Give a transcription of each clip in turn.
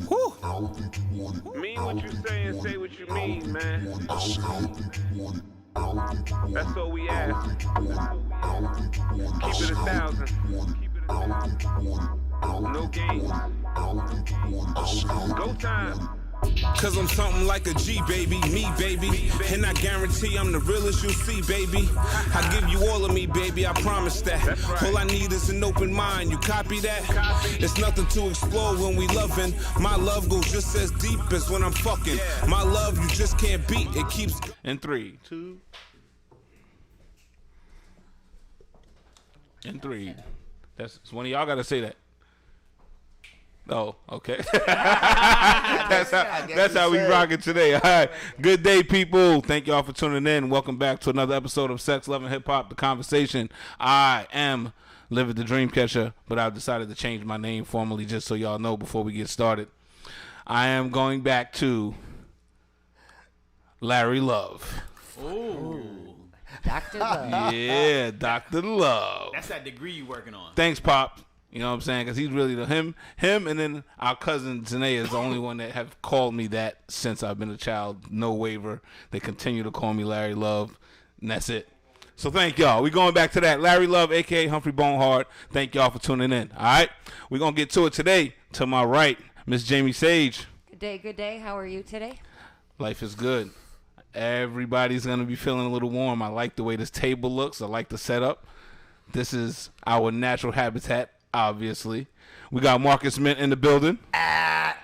Whew. Mean what you say and say what you mean, man. That's all we ask. Keep it 1,000. No games. Go time. Cause I'm something like a G, baby, me, baby. And I guarantee I'm the realest you'll see, baby. I give you all of me, baby, I promise that. Right. All I need is an open mind, you copy that? It's nothing to explore when we loving. My love goes just as deep as when I'm fucking. My love you just can't beat, it keeps... In 3, 2... In 3. That's one of y'all gotta say that. Oh, okay. that's how we rocking today. All right. Good day, people. Thank y'all for tuning in. Welcome back to another episode of Sex, Love, and Hip Hop, The Conversation. I am Living the Dreamcatcher, but I've decided to change my name formally just so y'all know before we get started. I am going back to Larry Love. Ooh. Dr. Love. Yeah, Dr. Love. That's that degree you working on. Thanks, Pop. You know what I'm saying? Because he's really him, and then our cousin Zanae is the only one that have called me that since I've been a child. No waiver. They continue to call me Larry Love, and that's it. So thank y'all. We're going back to that. Larry Love, a.k.a. Humphrey Bonehard. Thank y'all for tuning in. All right? We're going to get to it today. To my right, Miss Jamie Sage. Good day, good day. How are you today? Life is good. Everybody's going to be feeling a little warm. I like the way this table looks. I like the setup. This is our natural habitat. Obviously, we got Marcus Mint in the building. Back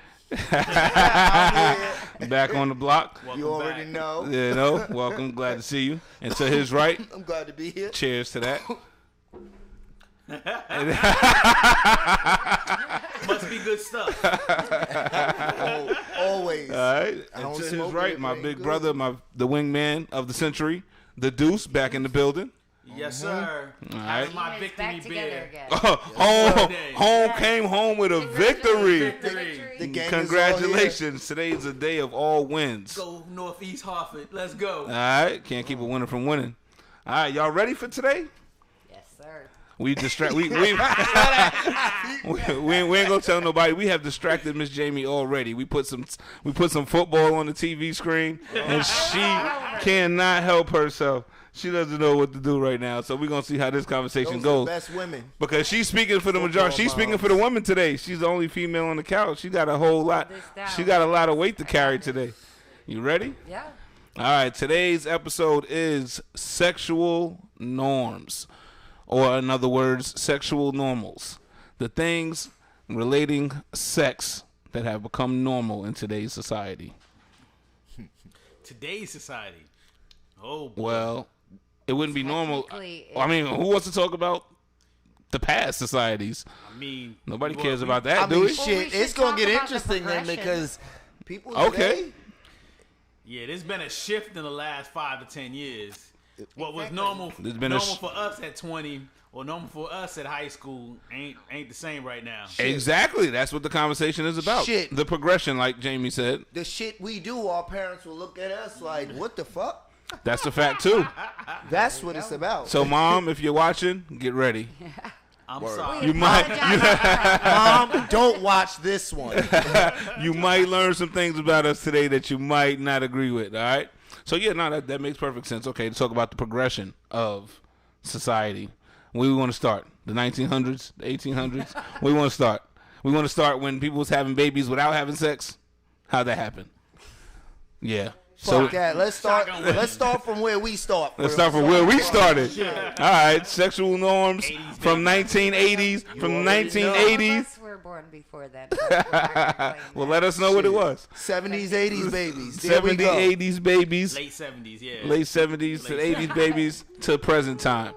on the block. Welcome you already back. Know. Yeah, no. Welcome. Glad to see you. And to his right, I'm glad to be here. Cheers to that. Must be good stuff. Always. All right. And to his right, my big brother, the wingman of the century, the Deuce, back in the building. Yes, sir. All right. My victory beer. Home came home with a victory. The game Congratulations. Today's a day of all wins. Go Northeast Hartford. Let's go. All right. Can't keep a winner from winning. All right. Y'all ready for today? Yes, sir. We ain't gonna tell nobody. We have distracted Miss Jamie already. We put some football on the TV screen, and she cannot help herself. She doesn't know what to do right now, so we're going to see how this conversation goes. Best women. Because she's speaking for the majority. She's speaking for the women today. She's the only female on the couch. She got a whole lot. She got a lot of weight to carry today. You ready? Yeah. All right. Today's episode is sexual norms, or in other words, sexual normals. The things relating sex that have become normal in today's society. Today's society. Oh, boy. Well, it wouldn't be normal. I mean, who wants to talk about the past societies? I mean, nobody cares about that, do we? Shit, it's gonna get interesting then because people today. Yeah, there's been a shift in the last 5 to 10 years. What was normal for us at 20 or normal for us at high school ain't the same right now. Shit. Exactly. That's what the conversation is about. Shit. The progression, like Jamie said. The shit we do, our parents will look at us like, what the fuck? That's a fact, too. That's what it's about. So, Mom, if you're watching, get ready. I'm sorry. You might, Mom, don't watch this one. You might learn some things about us today that you might not agree with, all right? So, yeah, no, that makes perfect sense. Okay, to talk about the progression of society. Where we want to start? The 1900s? The 1800s? Where we want to start? We want to start when people was having babies without having sex? How'd that happen? Yeah. Fuck that. Let's start from where we start. Let's start from where we started. All right, sexual norms from 1980s. From 1980s. Us were born before then. Well, let us know what it was. 70s, 80s babies. 70s, 80s babies. Late 70s, yeah. Late 70s to 80s babies to present time.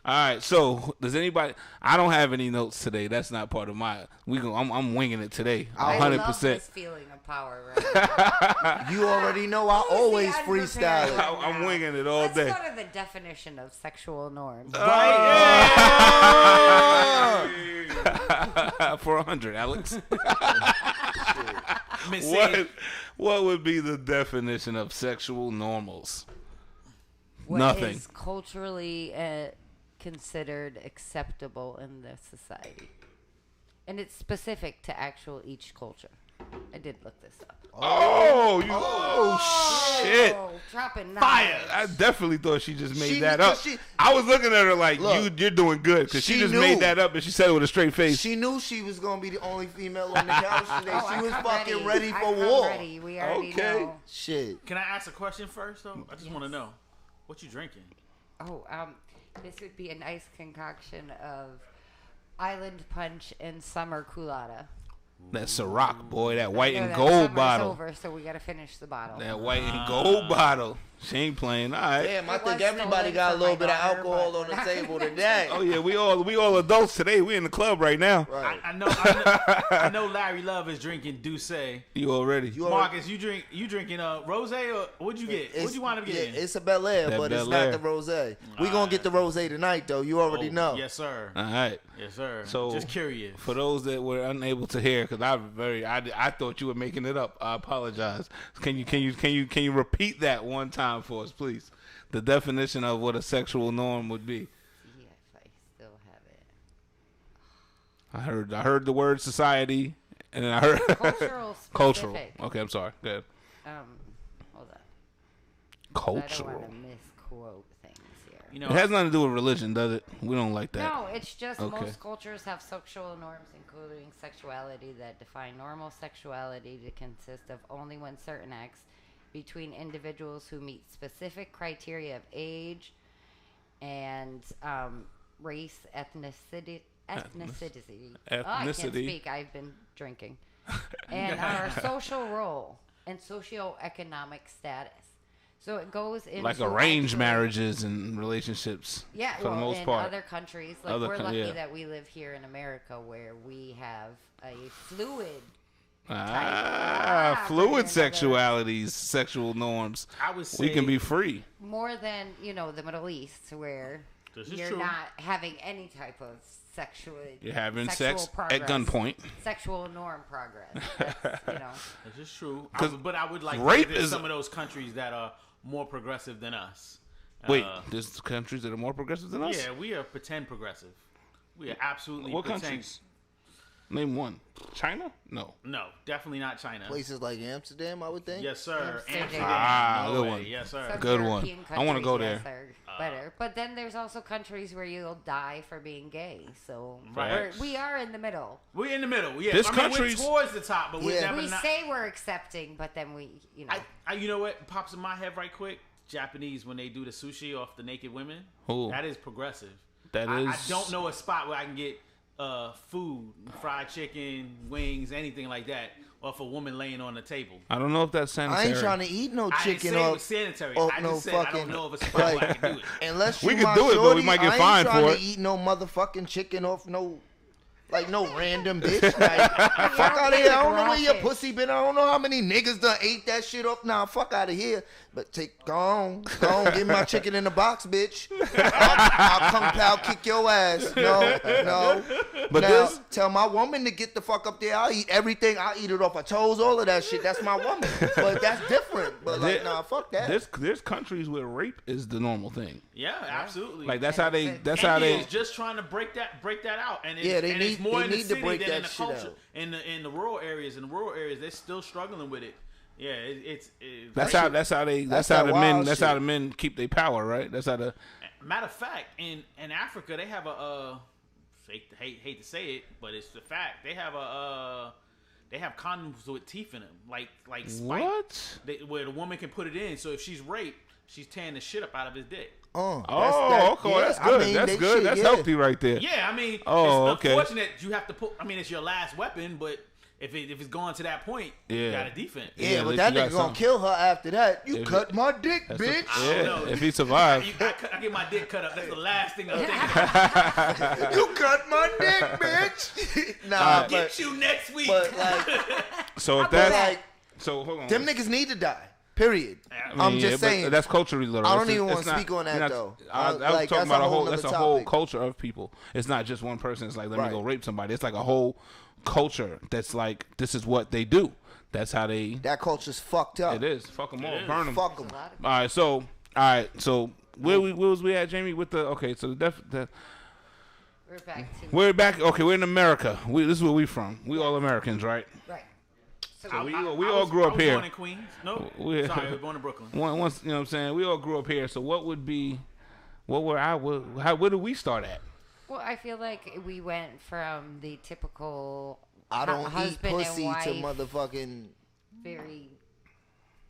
All right, so does anybody? I don't have any notes today. That's not part of my. I'm winging it today. 100%. I love this feeling of power right now. You already know I always freestyle it. I'm winging it all day. Let's go to the definition of sexual norms. Right. For 100, Alex. What would be the definition of sexual normals? What Nothing. is culturally considered acceptable in the society? And it's specific to actual each culture. I did look this up. Shit. Dropping Fire. I definitely thought she just made that up. I was looking at her like, you're doing good, because she just made that up, and she said it with a straight face. She knew she was going to be the only female on the couch today. She was fucking ready for war. We already know. Shit. Can I ask a question first, though? I just want to know. What you drinking? This would be a nice concoction of Island Punch and Summer Coolada. That Ciroc, boy, that white and gold bottle. Over, so we gotta finish the bottle. That white and gold bottle. She ain't playing. All right. Damn, I think everybody got a little bit of alcohol on the table today. Oh yeah, we all adults today. We in the club right now. Right. I know Larry Love is drinking Douce. You already. Marcus, you drinking rosé, or what'd you get? What'd you wind up getting? It's a Bel Air, but it's not the rosé. We gonna get the rosé tonight, though. You already know. Yes, sir. All right. Yes, sir. So just curious. For those that were unable to hear, because I thought you were making it up. I apologize. Can you repeat that one time for us, please? The definition of what a sexual norm would be. See if I still have it. I heard the word society, and then I heard cultural. Okay, I'm sorry. Go ahead. Hold on. Cultural. I don't want to misquote things here. It has nothing to do with religion, does it? We don't like that. No, it's just most cultures have sexual norms, including sexuality, that define normal sexuality to consist of only when certain acts between individuals who meet specific criteria of age and race, ethnicity. Oh, I can't speak. I've been drinking. And our social role and socioeconomic status. So it goes into like arranged marriages and relationships. Yeah, for the most part. Other countries, like we're lucky that we live here in America, where we have a fluid. Fluid sexualities, sexual norms. I would say we can be free. More than the Middle East, where you're not having any type of sexual. You're having sex progress, at gunpoint. Sexual norm progress. That's, This is true. But I would like to visit some of those countries that are more progressive than us. Wait, there's countries that are more progressive than us? Yeah, we are pretend progressive. We are absolutely what pretend. Countries? Name one. China? No, definitely not China. Places like Amsterdam, I would think. Yes, sir. Amsterdam. Good one. Yes, sir. Some good one. I want to go there. Better, but then there's also countries where you'll die for being gay. So we are in the middle. We're in the middle. Yeah, we're towards the top, but we're never. We say we're accepting, but then we, you know what pops in my head right quick? Japanese, when they do the sushi off the naked women, that is progressive. I don't know a spot where I can get food, fried chicken, wings, anything like that, off a woman laying on the table. I don't know if that's sanitary. I ain't trying to eat no chicken. I didn't say it was sanitary. I just said I don't know if a spot where I can do it. Unless we can do it, but we might get fined for it. I ain't trying to eat no motherfucking chicken off no random bitch. Like, fuck out of here. I don't know where your pussy been. I don't know how many niggas done ate that shit up. Nah, fuck out of here. But go on, give me my chicken in the box, bitch. I'll come pal kick your ass. No. But now, tell my woman to get the fuck up there. I'll eat everything. I'll eat it off her toes, all of that shit. That's my woman. But that's different. But fuck that. There's countries where rape is the normal thing. Yeah, absolutely. Like that's how they just trying to break that out. And they it's more in the city to break than that in the shit culture. out. In the rural areas, they're still struggling with it. Yeah, it's that's how the men keep their power, right? That's how the matter of fact, in Africa they have a hate to say it, but it's the fact they have condoms with teeth in them, like spike, what? Where the woman can put it in, so if she's raped, she's tearing the shit up out of his dick. Okay, that's good. That's good. That's healthy right there. Yeah, I mean, it's unfortunate you have to put. I mean, it's your last weapon, but if it's going to that point, you got a defense. Yeah, but that nigga gonna kill her after that. You cut my dick, bitch. If he survives. I get my dick cut up. That's the last thing I'm thinking. You cut my dick, bitch. I'll get you next week. But so if that's hold on. Them niggas need to die. Period. I'm just saying. That's culturally literal. I don't even want to speak on that though. I was talking about that's a whole culture of people. It's not just one person. It's like let me go rape somebody. It's like a whole culture that's like this is what they do. That's how they. That culture's fucked up. It is. Fuck them all. Burn them. Fuck them. All right. So where was we at, Jamie? With the so the we're We're back to. We're back. Okay, we're in America. This is where we from. We all Americans, right? Right. So we all grew up here. Born in Queens. No, sorry, I was born in Brooklyn. Once, you know what I'm saying? We all grew up here. So what would be, where do we start at? Well, I feel like we went from the typical I don't eat husband pussy and wife, to motherfucking. very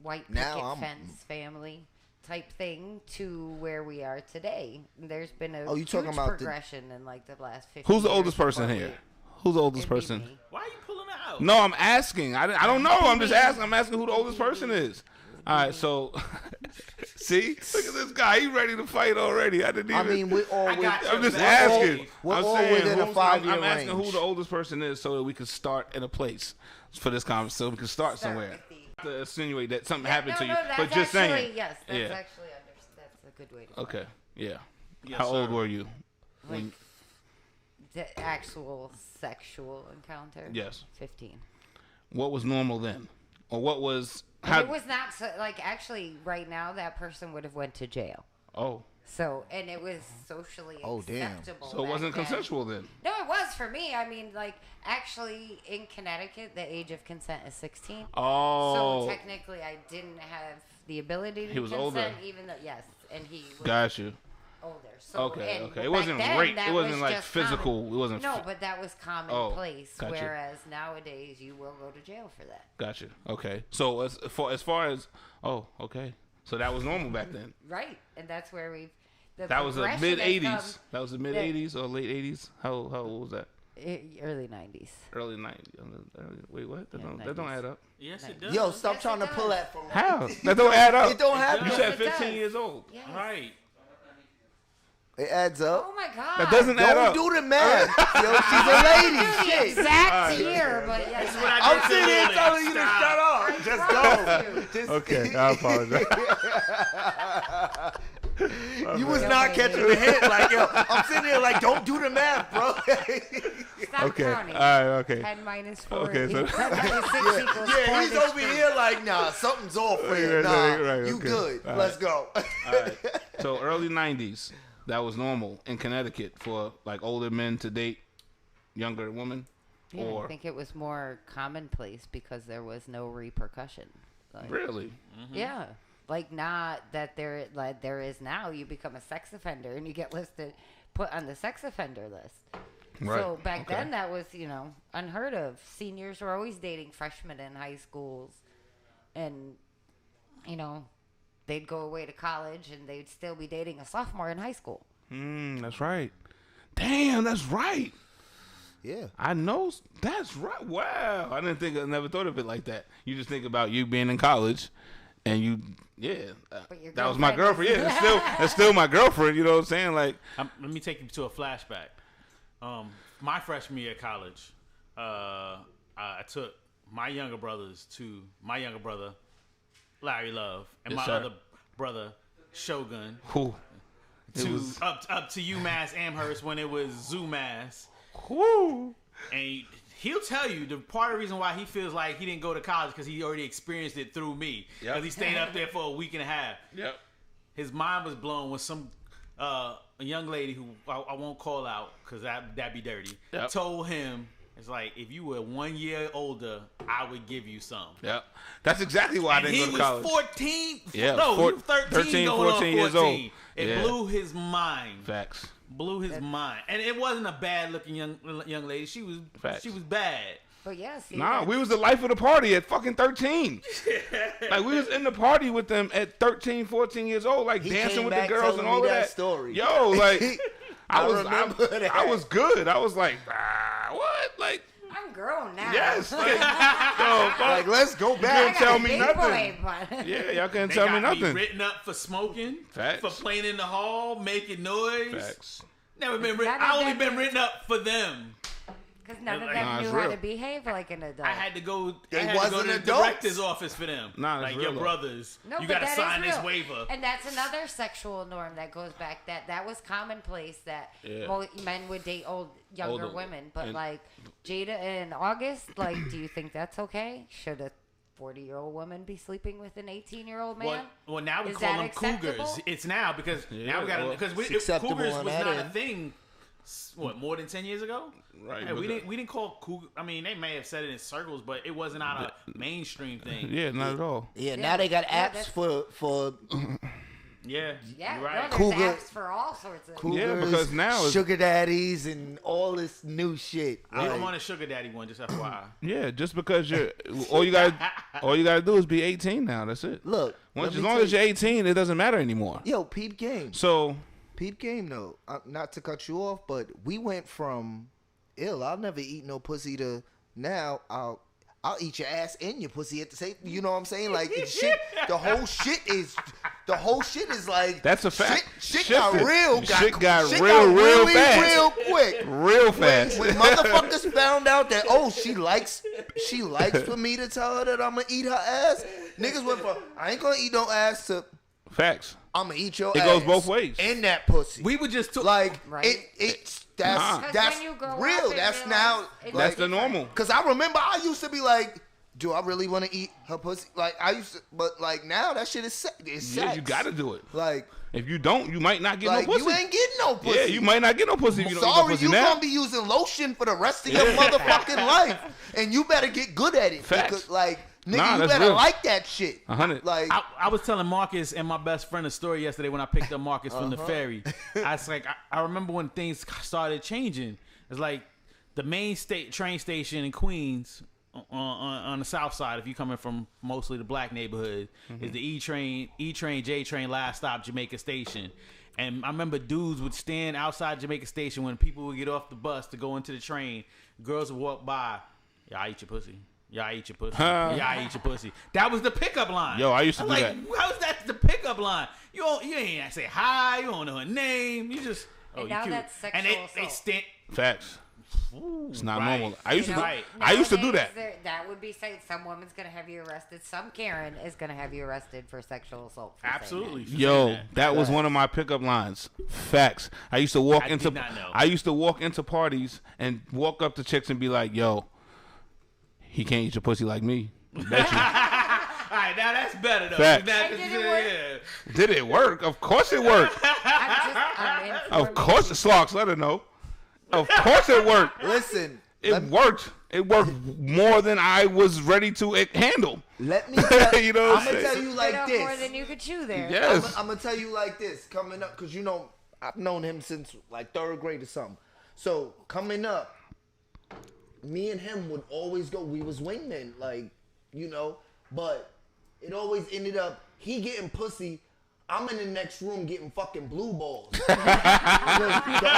white Now picket I'm- fence family type thing to where we are today. There's been a Oh, you talking huge about the- progression in like the last 50 Who's the years oldest person before here? we- Who's the oldest it'd be person? me. Why are you pulling it out? No, I'm asking. I don't know. I'm just asking. I'm asking who the oldest person is. All right, so see, look at this guy. He's ready to fight already. I didn't even. I mean, we're all. I got I'm you. just asking. We're I'm all saying within a who's- 5-year I'm asking range. who the oldest person is so that we can start in a place for this conversation, so we can start somewhere. with the- To insinuate that something happened to you, that's but just actually, saying. Yes, that's Yeah. actually that's a good way to. Okay. Yeah. Yes, How old sir. were you? Like, When, the actual sexual encounter. yes. 15. What was normal then, or what was? And it was not so, like actually right now that person would have went to jail. Oh. So and it was socially Oh, damn. acceptable. So it back wasn't then. consensual then. No, it was for me. I mean, like actually in Connecticut, the age of consent is 16. Oh. So technically, I didn't have the ability to He was consent, older. even though yes, and he was Got you. older. So Okay. and Okay. back It wasn't then, rape. that It wasn't was like just physical. common. It wasn't. No, but that was commonplace. gotcha. Whereas nowadays, you will go to jail for that. Gotcha. Okay. So as far as okay. So that was normal back then. Right, and that's where we've. The That was the progression mid has '80s. come- That was the mid '80s or late '80s. How old was that? Early 90s. Early '90s. Wait, what? That Yeah, don't 90s. add up. Yes, it does. Yo, stop Yes, trying it to pull does. that from. How? That don't add up. It don't happen. You Yes, said it 15 does. years old. Yes. Right. It adds up. Oh my God. That doesn't add Don't up. do the math. Yo, she's a lady. the Shit. exact year, but yes. what I I'm did sitting here earlier. telling you to shut Stop. up. Just go. Just, Okay, I apologize. You was not catching the hint. Like, yo, I'm sitting here like, don't do the math, bro. Stop Okay. All counting. right. Okay. 10 minus 4. Okay, so- 10 minus 6 equals 4 Yeah, he's this over week. here like, nah, something's off here. Right, Nah, right, you okay. good. All Let's go. All right. So early '90s, that was normal in Connecticut for like older men to date younger women. Yeah, Or I think it was more commonplace because there was no repercussion. Like, really? Yeah. Like not that there like there is now. You become a sex offender and you get put on the sex offender list. Right. So back Okay. then that was, unheard of. Seniors were always dating freshmen in high schools. And, they'd go away to college and they'd still be dating a sophomore in high school. That's right. Damn, that's right. Yeah. I know that's right. Wow. I never thought of it like that. You just think about you being in college and you, But your that was my girlfriend. girlfriend Yeah, it's still my girlfriend. You know what I'm saying? Like, Let me take you to a flashback. My freshman year of college, I took my younger brothers to my younger brother, Larry Love, and Yes, my sir. other brother, Shogun, whew. It to was, up to UMass Amherst when it was ZooMass. whew. And he'll tell you the part of the reason why he feels like he didn't go to college because he already experienced it through me. Yep. Because he stayed up there for a week and a half. Yep. His mind was blown when some a young lady who I won't call out because that'd be dirty. Yep. Told him, it's like, if you were 1 year older, I would give you some. Yep. That's exactly why And I didn't he go to was college. 14. Yeah, No, four- he was 13, 13, going 14 on years 14. old. It Yeah. blew his mind. Facts. Blew his mind. And it wasn't a bad looking young lady. She was Facts. bad. But yeah, see, Nah, that's- we was the life of the party at fucking 13. Like, we was in the party with them at 13, 14 years old, like He dancing came with the back girls and telling all me of that that. story. Yo, like, I remember that. I was good. I was like, what? Like, I'm grown now. yes. Like, yo, fuck. Like, let's go You back. can't tell me Big nothing. boy, but- Yeah, y'all couldn't They tell got me nothing. written up for smoking, Facts. for playing in the hall, making noise. Facts. Never been written. None of I only them been was- written up for them. Because none of Nah, them it's knew how real. to behave like an adult. I had to go. They I had to go wasn't to the adults. director's office for them. Nah, it's like real your though. brothers. No, you but gotta that sign is this real. waiver. And that's another sexual norm that goes back. That was commonplace that Yeah. men would date younger Older- women. But and- like Jada and August, like, do you think that's okay? Should a 40-year-old woman be sleeping with an 18-year-old man? Well, now we Is call that them acceptable? cougars. It's now because Yeah, now we got well, because it's acceptable cougars on was that not a end. thing What, more than 10 years ago? Right. Hey, we didn't call cougar. I mean, they may have said it in circles, but it wasn't not a mainstream thing. Yeah, not at all. Yeah, now they got apps for Yeah, Yeah, you're right. no, there's Cougar- apps for all sorts of. cougars, Yeah, because now it's- sugar daddies and all this new shit. I'm on a sugar daddy one, just FYI. Yeah, just because you're all you gotta do is be 18 now. That's it. Look, As long as you're 18, it doesn't matter anymore. yo, peep game. So Peep game though. Not to cut you off, but we went from I'll never eat no pussy to now I'll eat your ass and your pussy at the same. You know what I'm saying? Like it's shit. The whole shit is like that's a fact. Shit got real. Shit got really, real fast. real quick. Real fast. When motherfuckers found out that she likes for me to tell her that I'm gonna eat her ass, niggas went from I ain't gonna eat no ass to Facts. I'm gonna eat your ass. It goes both ways. And that pussy. We would just like Right. that's when you grow real. up and That's realize now. it's That's the normal. Cause I remember I used to be like, do I really want to eat her pussy? Like I used to, but like now that shit is sex. It's sex. Yeah, you gotta do it. Like If you don't, you might not get no pussy. you ain't getting no pussy. Yeah, you might not get no pussy if you don't get no Sorry, pussy you now. gonna be using lotion for the rest of your motherfucking life, and you better get good at it. Facts. Because, like, nigga, Nah, you that's better real. like that shit. 100. Like, I was telling Marcus and my best friend a story yesterday when I picked up Marcus from the ferry. I was like, I remember when things started changing. It's like the main train station in Queens on the south side, if you're coming from mostly the black neighborhood, is the E train, J train, last stop, Jamaica Station. And I remember dudes would stand outside Jamaica Station when people would get off the bus to go into the train. Girls would walk by. Yeah, I eat your pussy. Yeah, I eat your pussy. Yeah, I eat your pussy. That was the pickup line. Yo, I used to do like, that. How's that the pickup line? You ain't say hi. You don't know her name. You just And you now cute. that's sexual and they assault. stand. Facts. It's not right. normal. I used to. Right. I used to do that. That would be saying some woman's gonna have you arrested. Some Karen is gonna have you arrested for sexual assault. For saying Absolutely. Yo, that was one of my pickup lines. Facts. I used to walk into. did not know. I used to walk into parties and walk up to chicks and be like, "Yo, he can't eat your pussy like me." Bet you. All right, now that's better though. Facts. That- And did it work? yeah. Did it work? Of course it worked. I'm Of course, Slocks. Let her know. Of course it worked. listen. It worked. It worked more than I was ready to handle. Let me tell You know what I'm I'm gonna tell saying? you like more this. than you could chew there. Yes. I'm gonna tell you like this. Coming up, because you know I've known him since like 3rd grade or something. So coming up, me and him would always go. We was wingmen, like, you know, but it always ended up he getting pussy. I'm in the next room getting fucking blue balls. The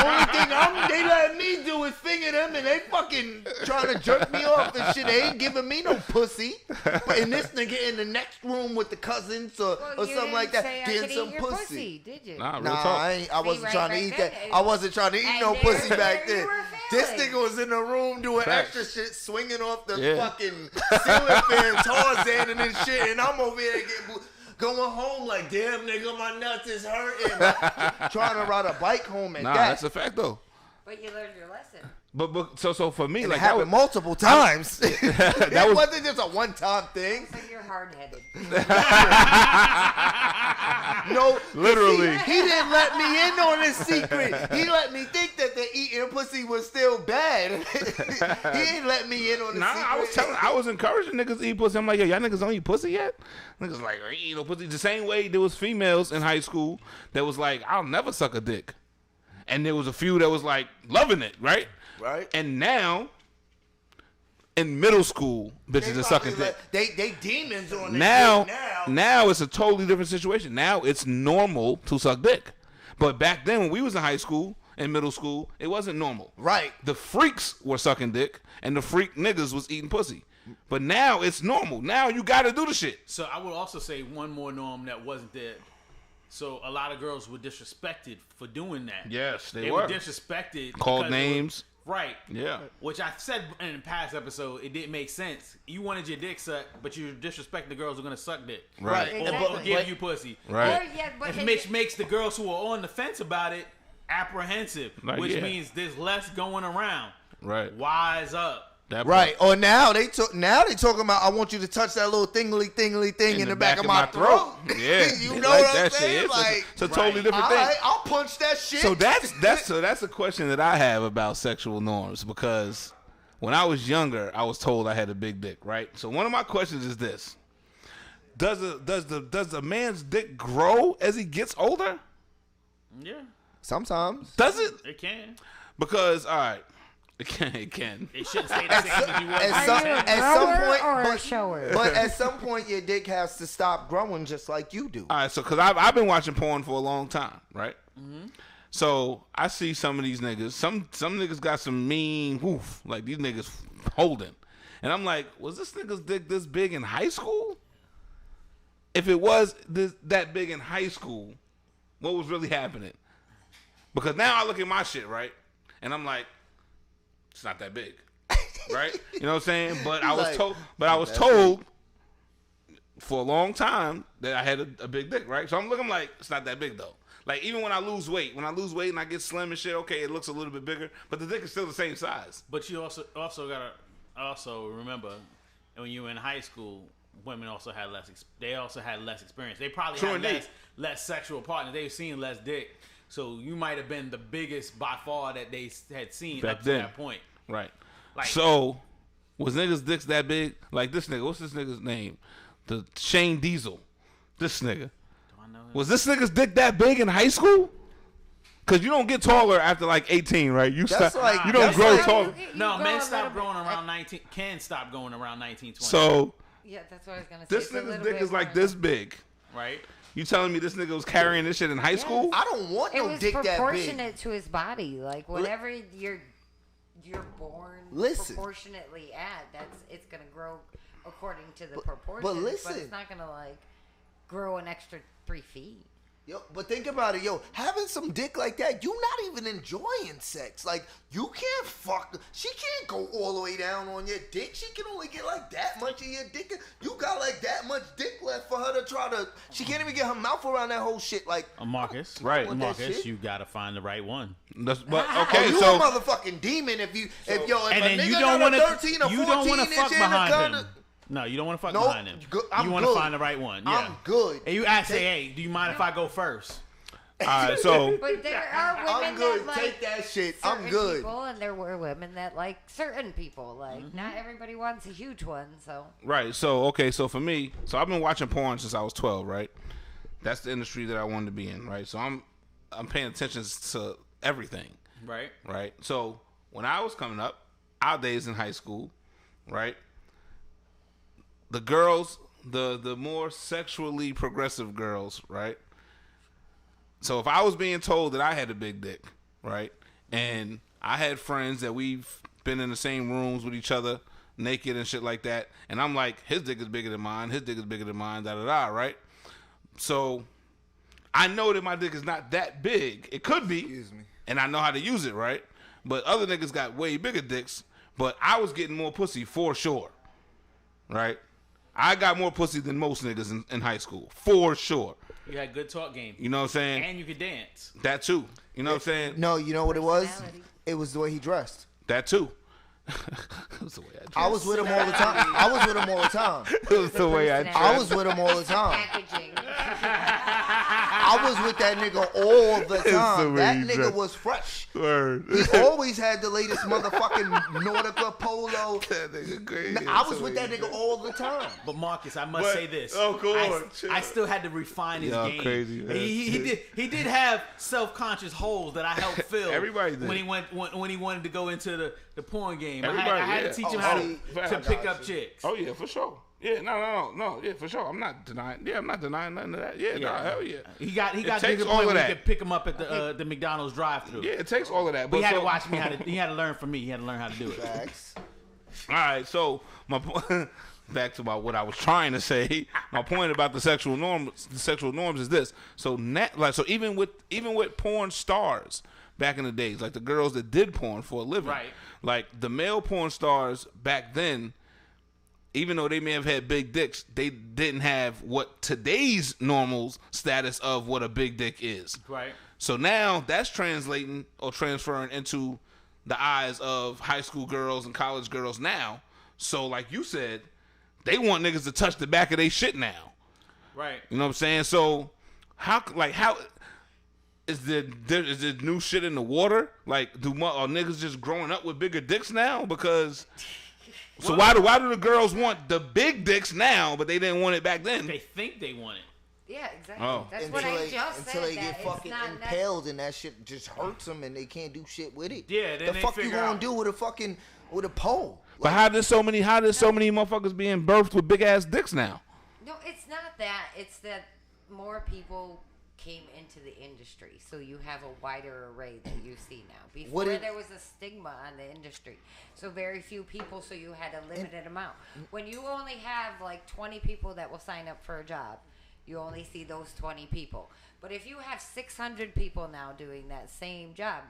only thing they let me do is finger them, and they fucking trying to jerk me off and shit. They ain't giving me no pussy. And this nigga in the next room with the cousins or You something like that, didn't say I getting could some eat your pussy. Did you? Nah, real Nah, talk. I wasn't right trying to back eat then, that. I wasn't trying to eat and no there- pussy back there you then. were This failing. nigga was in the room doing Facts. extra shit, swinging off the Yeah. fucking ceiling fan, Tarzan and this shit, and I'm over here getting going home like, damn nigga, my nuts is hurting. Like, trying to ride a bike home and Nah, that. that's a fact though. But you learned your lesson. But so for me, And like it that happened was, multiple times. that It was- wasn't just a one-time thing. So you're hard-headed. No, Literally. He didn't let me in on his secret. He let me think that the eating pussy was still bad. He didn't let me in on the Nah, secret. I was encouraging niggas to eat pussy. I'm like, yo, y'all niggas don't eat pussy yet? Niggas like, I ain't eat no pussy. The same way there was females in high school that was like, I'll never suck a dick. And there was a few that was like loving it, right? Right. And now, in middle school, bitches are sucking dick. They demons on this Now, dick now. now it's a totally different situation. Now it's normal to suck dick. But back then when we was in high school and middle school, it wasn't normal. Right. The freaks were sucking dick and the freak niggas was eating pussy. But now it's normal. Now you gotta do the shit. So I would also say one more norm that wasn't there. So a lot of girls were disrespected for doing that. Yes, They were disrespected. Called because it was- names. Right. Yeah. Which I said in the past episode, it didn't make sense. You wanted your dick sucked, but you disrespect the girls who are gonna suck dick. Right. Or, Exactly. or give you pussy. Right. Or, yeah, but Which makes the girls who are on the fence about it apprehensive. Like, which yeah. means there's less going around. Right. Wise up. Right. Or now they talking about I want you to touch that little tingly thing in the back of my throat. Yeah. You know what I'm saying? Shit. Like, it's a totally different thing. I'll punch that shit. So that's a question that I have about sexual norms, because when I was younger, I was told I had a big dick, right? So one of my questions is this: Does a man's dick grow as he gets older? Yeah. Sometimes. Does it? It can. Because all right. It can. It shouldn't stay the same as you was. At some point, or a shower? But at some point, your dick has to stop growing, just like you do. All right, so because I've been watching porn for a long time, right? Mm-hmm. So I see some of these niggas. Some niggas got some mean woof, like these niggas holding, and I'm like, was this nigga's dick this big in high school? If it was that big in high school, what was really happening? Because now I look at my shit, right, and I'm like, it's not that big, right? You know what I'm saying? But I was told for a long time that I had a big dick, right? So I'm looking like it's not that big though. Like even when I lose weight and I get slim and shit, okay, it looks a little bit bigger, but the dick is still the same size. But you also gotta remember, when you were in high school, women also had less. They also had less experience. They probably had less sexual partners. They've seen less dick. So you might have been the biggest by far that they had seen up to that point. Right. Like, so, was niggas' dicks that big? Like this nigga, what's this nigga's name? The Shane Diesel. This nigga. Was this nigga's dick that big in high school? Because you don't get taller after like 18, right? You don't grow taller. No, men stop growing around 19. Can stop going around 19, 20. So, yeah, that's what I was going to this say. nigga's dick is like this big. Right. You telling me this nigga was carrying this shit in high school? I don't want no dick that big. It was proportionate to his body. Like whatever you're born proportionately at, it's gonna grow according to the proportions. But listen, but it's not gonna like grow an extra 3 feet. Yo, but think about it, having some dick like that, you not even enjoying sex. Like, you can't fuck. She can't go all the way down on your dick. She can only get like that much of your dick. You got like that much dick left for her to try to. She can't even get her mouth around that whole shit. Like, Marcus, you gotta find the right one. But okay, you so a motherfucking demon if a nigga you don't want to 13 or 14 you don't want to fuck behind him. No, you don't want to fuck behind him. You want to find the right one. Yeah. I'm good. And you ask, hey, do you mind if I go first? All right, so. But there are women I'm good. that like take that shit. I'm good. People, and there were women that like certain people. Like not everybody wants a huge one. So. Right. So okay. So for me, I've been watching porn since I was 12. Right. That's the industry that I wanted to be in. Right. So I'm paying attention to everything. Right. Right. So when I was coming up, our days in high school, right. The girls, the more sexually progressive girls, right? So if I was being told that I had a big dick, right, and I had friends that we've been in the same rooms with each other, naked and shit like that, and I'm like, his dick is bigger than mine, his dick is bigger than mine, da-da-da, right? So I know that my dick is not that big. It could be, and I know how to use it, right? But other niggas got way bigger dicks, but I was getting more pussy for sure, right? I got more pussy than most niggas in high school, for sure. You had good talk game. You know what I'm saying? And you could dance. That too. You know what I'm saying? No, you know what it was? It was the way he dressed. That too. It was the way I was with him all the time. I was with him all the time. It was the way I dressed. I was with him all the time. Packaging. I was with that nigga all the time. That nigga was fresh. Word. He always had the latest motherfucking Nautica polo. That nigga crazy. I was with that nigga all the time. But Marcus, I must say this. Oh, go on. I still had to refine his game. Crazy, man. He did have self-conscious holes that I helped fill. Everybody did. When he wanted to go into the porn game. Everybody, I had to teach him how to pick up chicks. Oh yeah, for sure. Yeah, no, yeah, for sure. I'm not denying. Yeah, I'm not denying nothing of that. Yeah, no, hell yeah. He got to the point where he could pick him up at the McDonald's drive-thru. Yeah, it takes all of that. But he had to watch me he had to learn from me. He had to learn how to do it. Facts. All right, so my point. Back to what I was trying to say. My point about the sexual norms is this. So even with porn stars back in the days, like the girls that did porn for a living, right? Like the male porn stars back then, even though they may have had big dicks, they didn't have what today's normals status of what a big dick is. Right. So now that's translating or transferring into the eyes of high school girls and college girls now. So, like you said, they want niggas to touch the back of their shit now. Right. You know what I'm saying? So, how is there new shit in the water? Like, are niggas just growing up with bigger dicks now? Because so why do the girls want the big dicks now, but they didn't want it back then? They think they want it. Yeah, exactly. Oh. That's what I just said. Until they get fucking impaled and that shit just hurts them and they can't do shit with it. Yeah, then the they fuck you figure gonna out. do with a pole? But how there's so many motherfuckers being birthed with big ass dicks now? No, it's not that. It's that more people came into the industry, so you have a wider array that you see now. Before there was a stigma on the industry, so very few people, so you had a limited amount. When you only have like 20 people that will sign up for a job, you only see those 20 people. But if you have 600 people now doing that same job,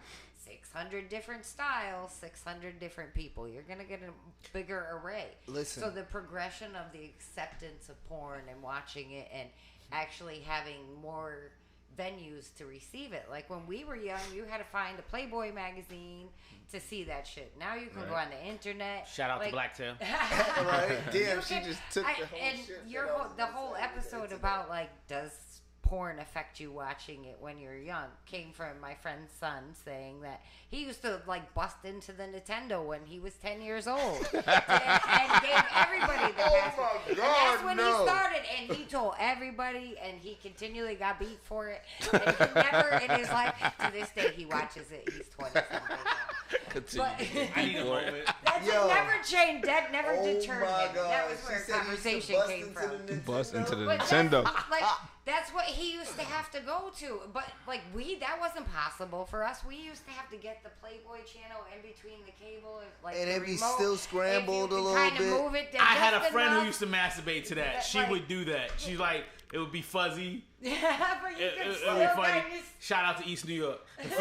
600 different styles, 600 different people, you're going to get a bigger array. Listen. So the progression of the acceptance of porn and watching it and actually having more venues to receive it. Like when we were young, you had to find a Playboy magazine to see that shit. Now you can go on the internet. Shout out to Blacktail. Right? Damn, she just took the whole and shit. the whole episode about like, does porn affect you watching it when you're young, came from my friend's son saying that he used to like bust into the Nintendo when he was 10 years old and gave everybody the password. My God, and that's when he started, and he told everybody, and he continually got beat for it, and he never in his life, to this day he watches it. He's 20 something now. Continue. I need a moment. That's never changed. That never deterred him. God. That was where conversation came from. Bust into the But Nintendo. that's what he used to have to go to. But like that wasn't possible for us. We used to have to get the Playboy channel in between the cable and it'd be remote. still scrambled a little bit. Move it I had a friend who enough. used to mastirbate to that. She would do that. She's like, it would be fuzzy. Yeah, but you could It still would be funny. kind of- Shout out to East New York. Still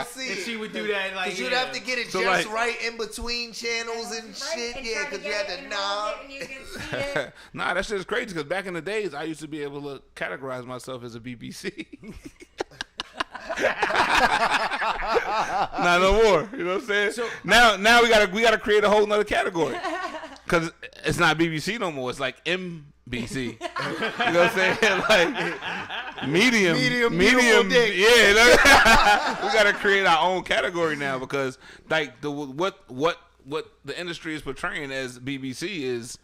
see And it. she would do that like. Cause you'd have to get it So, just like- right in between channels and shit. and Yeah, try to cause you get had it to and knob. hold it and you can see it. Nah, that shit is crazy because back in the days, I used to be able to categorize myself as a BBC. Not no more. You know what I'm saying? So now we gotta create a whole nother category because it's not BBC no more. It's like MBC. You know what I'm saying? Like medium dick. Yeah, we gotta create our own category now because like what the industry is portraying as BBC is.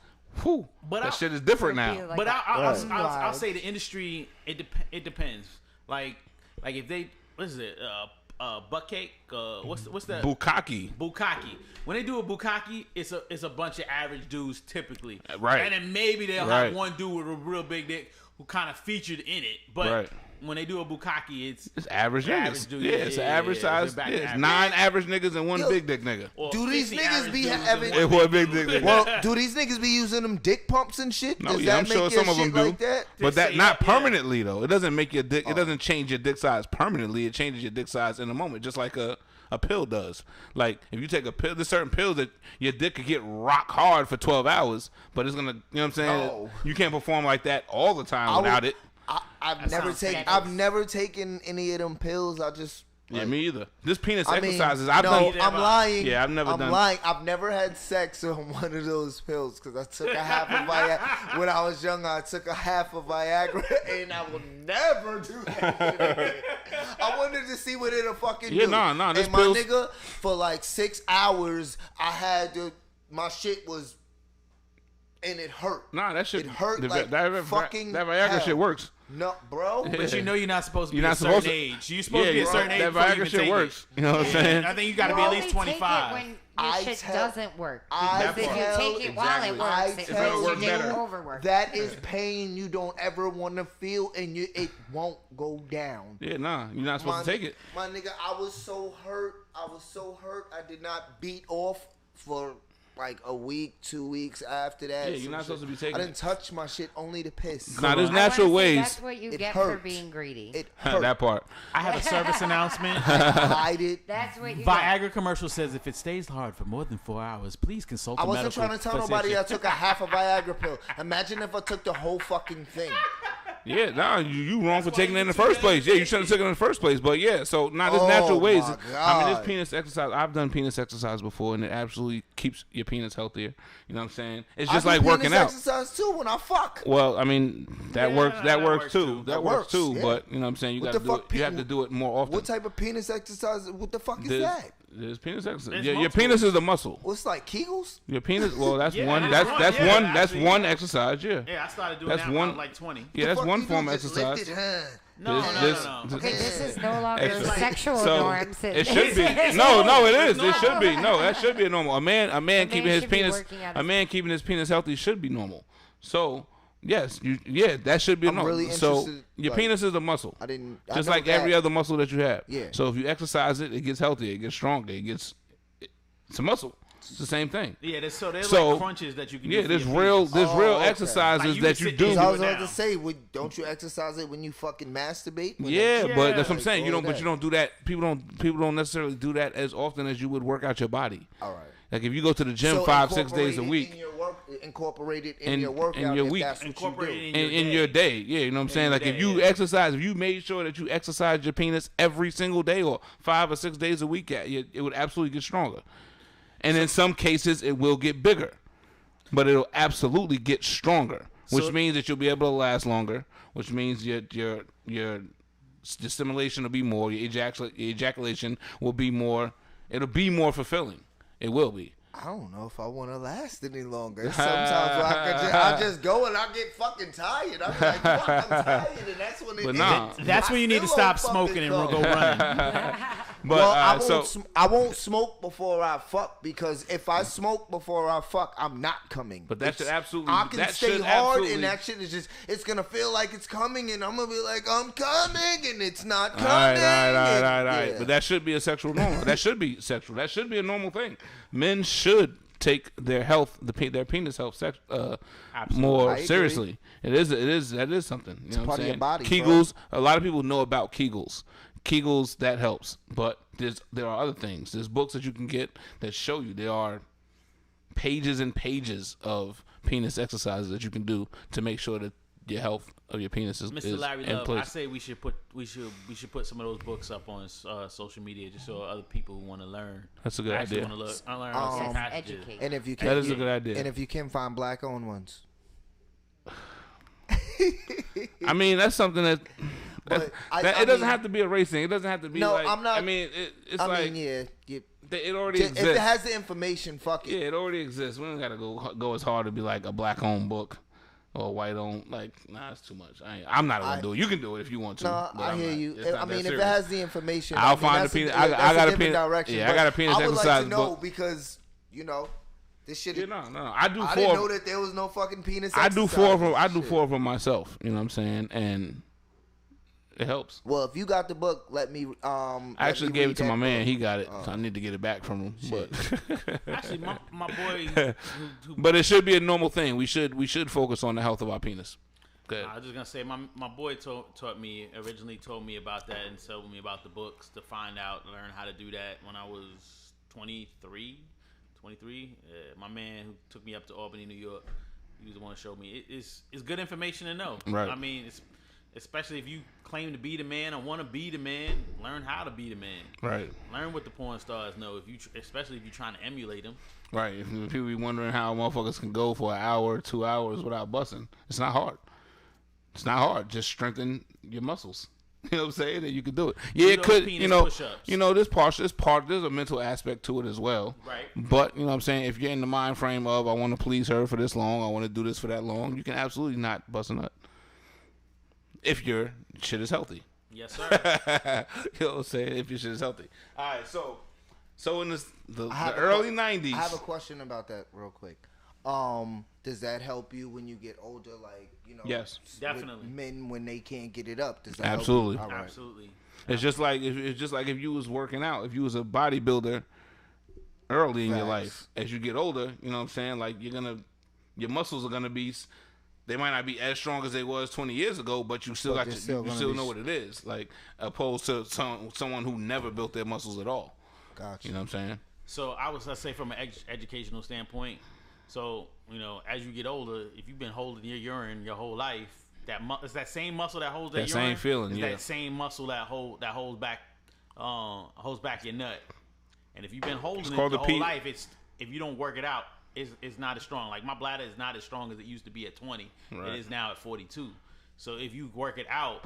Whew, But that shit is different now. But I'll say the industry. It depends. Like if they what is it? Butt cake. What's that? Bukkake. Bukkake. When they do a bukkake, it's a bunch of average dudes typically. Right. And then maybe they'll Right. have one dude with a real big dick who kind of featured in it. But Right. when they do a bukkake, it's average niggas. average dude. Yeah, it's an average size. back Yeah, to it's average. 9 average niggas and 1 big dick nigga. Or Do these 50 niggas average be dudes and having- one It was big big dick dude. nigga. Well, do these niggas be using them dick pumps and shit? No, Does yeah, that I'm make sure your some of them shit do. like that? But that Yeah, not yeah. permanently though. It doesn't make your dick. It doesn't change your dick size permanently. It changes your dick size in a moment, just like a pill does. Like if you take a pill, there's certain pills that your dick could get rock hard for 12 hours, but it's gonna, you know what I'm saying? Oh. You can't perform like that all the time without it. I've never taken any of them pills. I just Yeah, me either. This penis I mean, exercises. I'm lying. Yeah, I've never I'm done. lying. I've never had sex on one of those pills because I took a half of Viagra. When I was younger, I took a half of Viagra, and I will never do that shit again. I wanted to see what it'll fucking do. Nah, this and my pills- nigga, for like 6 hours, I had to, my shit was, and it hurt. Nah, that shit It hurt like fucking that Viagra hell. shit works. No, bro. But you know you're not supposed to be You're a not certain supposed to- age. You're supposed to be a certain age that before you Viagra can shit take works. it. You know what I'm saying? I think you got to be You at least only 25. Take it when your I shit tell- doesn't work. I Because if you tell- take it while it exactly. works, I it tell makes you, you overwork. that is pain you don't ever want to feel, and it won't go down. Yeah, nah, you're not supposed to take it. My nigga, I was so hurt. I did not beat off for like a week, 2 weeks after that. Yeah, you're not supposed to be taking I didn't touch my shit, only to piss. Nah, there's I wanna natural say ways. That's what you It get for hurts. being greedy. It hurt. that part. I have a service announcement. Hide it. That's what you Viagra commercial says if it stays hard for more than 4 hours, please consult a I wasn't medical trying to tell nobody physician. I took a half a Viagra pill. Imagine if I took the whole fucking thing. Yeah, nah, you wrong for taking it in the first place. Yeah, you shouldn't have taken it in the first place. But yeah, so now there's natural ways. I mean, there's penis exercise. I've done penis exercise before, and it absolutely keeps your penis healthier. You know what I'm saying? It's just like working out. Exercise too when I fuck. Well, I mean, that works too. That works too. Yeah. But you know what I'm saying? You got to do it. You have to do it more often. What type of penis exercise? What the fuck is that? There's penis exercise. Your penis is a muscle. What's like Kegels? Your penis. Well, that's one. That's one exercise. Yeah. Yeah, I started doing that when I was like 20. Yeah, that's one form of exercise. No. Okay, this is no longer sexual norms. It should be. No, it is. It should be. No, that should be normal. A man keeping his penis healthy should be normal. So. Yes, that should be normal. Really so your penis is a muscle. Just like every other muscle that you have. Yeah. So if you exercise it, it gets healthier, it gets stronger, it's a muscle. It's the same thing. Yeah, there's like crunches that you can do. Yeah, there's real exercises that you do. I was about to say, don't you exercise it when you fucking masturbate? But that's what I'm saying. But you don't do that. People don't necessarily do that as often as you would work out your body. All right. Like if you go to the gym 5-6 days a week, incorporate it in your workout, in your week, in your day. Yeah, you know what I'm saying. Like if you exercise, if you made sure that you exercise your penis every single day or 5 or 6 days a week, it would absolutely get stronger. And in some cases, it will get bigger, but it'll absolutely get stronger, which means that you'll be able to last longer. Which means your stimulation will be more. Your ejaculation will be more. It'll be more fulfilling. It will be. I don't know if I want to last any longer. Sometimes I just go and I get fucking tired. I'm like, fuck, I'm tired, and that's when that's when you need to stop smoking and go running. But I won't smoke before I fuck, because if I smoke before I fuck, I'm not coming. But that should absolutely. I can stay hard, and that shit is just. It's gonna feel like it's coming, and I'm gonna be like, I'm coming, and it's not coming. All right. But that should be a sexual normal. That should be sexual. That should be a normal thing. Men should take their health, their penis health, more seriously. That is something. You know what I'm saying? Body, Kegels. Bro. A lot of people know about Kegels. Kegels, that helps, but there are other things. There's books that you can get that show you. There are pages and pages of penis exercises that you can do to make sure that your health of your penis is Mr. Larry Love, place. I say we should put some of those books up on social media just so other people who want to learn. That's a good idea. Educate. And if you can, that is a good idea. And if you can find black-owned ones. I mean, that's something that. It doesn't have to be a race thing. It doesn't have to be. No, like, I'm not. I mean, it already exists. If it has the information, fuck it. Yeah, it already exists. We don't gotta go as hard to be like a black-owned book or a white-owned. Like, nah, it's too much. I'm not gonna do it. You can do it if you want to. No, I hear you. I mean, if it has the information, I'll find the penis. I got a penis. Direction, yeah, I got a penis exercise book. I would like to know because this shit. Yeah, no. I do. I didn't know that there was no fucking penis. I do 4 of them. I do 4 of them myself. You know what I'm saying? And it helps. Well, if you got the book, let me. I actually gave it to my man. He got it, so I need to get it back from him. But actually, my boy. But it should be a normal thing. We should focus on the health of our penis. I was just gonna say my boy originally told me about that and told me about the books to learn how to do that when I was 23. My man who took me up to Albany, New York, he was the one who showed me. It's good information to know. Right. I mean, especially if you claim to be the man or want to be the man, learn how to be the man. Right. Learn what the porn stars know. Especially if you're trying to emulate them. Right. If people be wondering how motherfuckers can go for an hour, 2 hours without busting, it's not hard. It's not hard. Just strengthen your muscles. You know what I'm saying? That you could do it. Yeah, it could. There's a mental aspect to it as well. Right. But you know what I'm saying? If you're in the mind frame of I want to please her for this long, I want to do this for that long, you can absolutely not bust a nut. If your shit is healthy. Yes, sir. You know what I'm saying? If your shit is healthy. All right. So in the early 90s. I have a question about that real quick. Does that help you when you get older? Like, yes, definitely. Men when they can't get it up. Does that absolutely, help you? Absolutely. It's just like if you was working out, if you was a bodybuilder early in your life, as you get older, you know what I'm saying? Like your muscles are gonna be. They might not be as strong as they was 20 years ago, but you still know what it is. Like opposed to someone who never built their muscles at all. Gotcha. You know what I'm saying? So let's say from an educational standpoint. So, as you get older, if you've been holding your urine your whole life, It's that same muscle that holds that urine. Same feeling. It's yeah. that same muscle that holds back your nut. And if you've been holding it the whole life, if you don't work it out, it's not as strong. Like my bladder is not as strong as it used to be at 20. Right. It is now at 42. So if you work it out,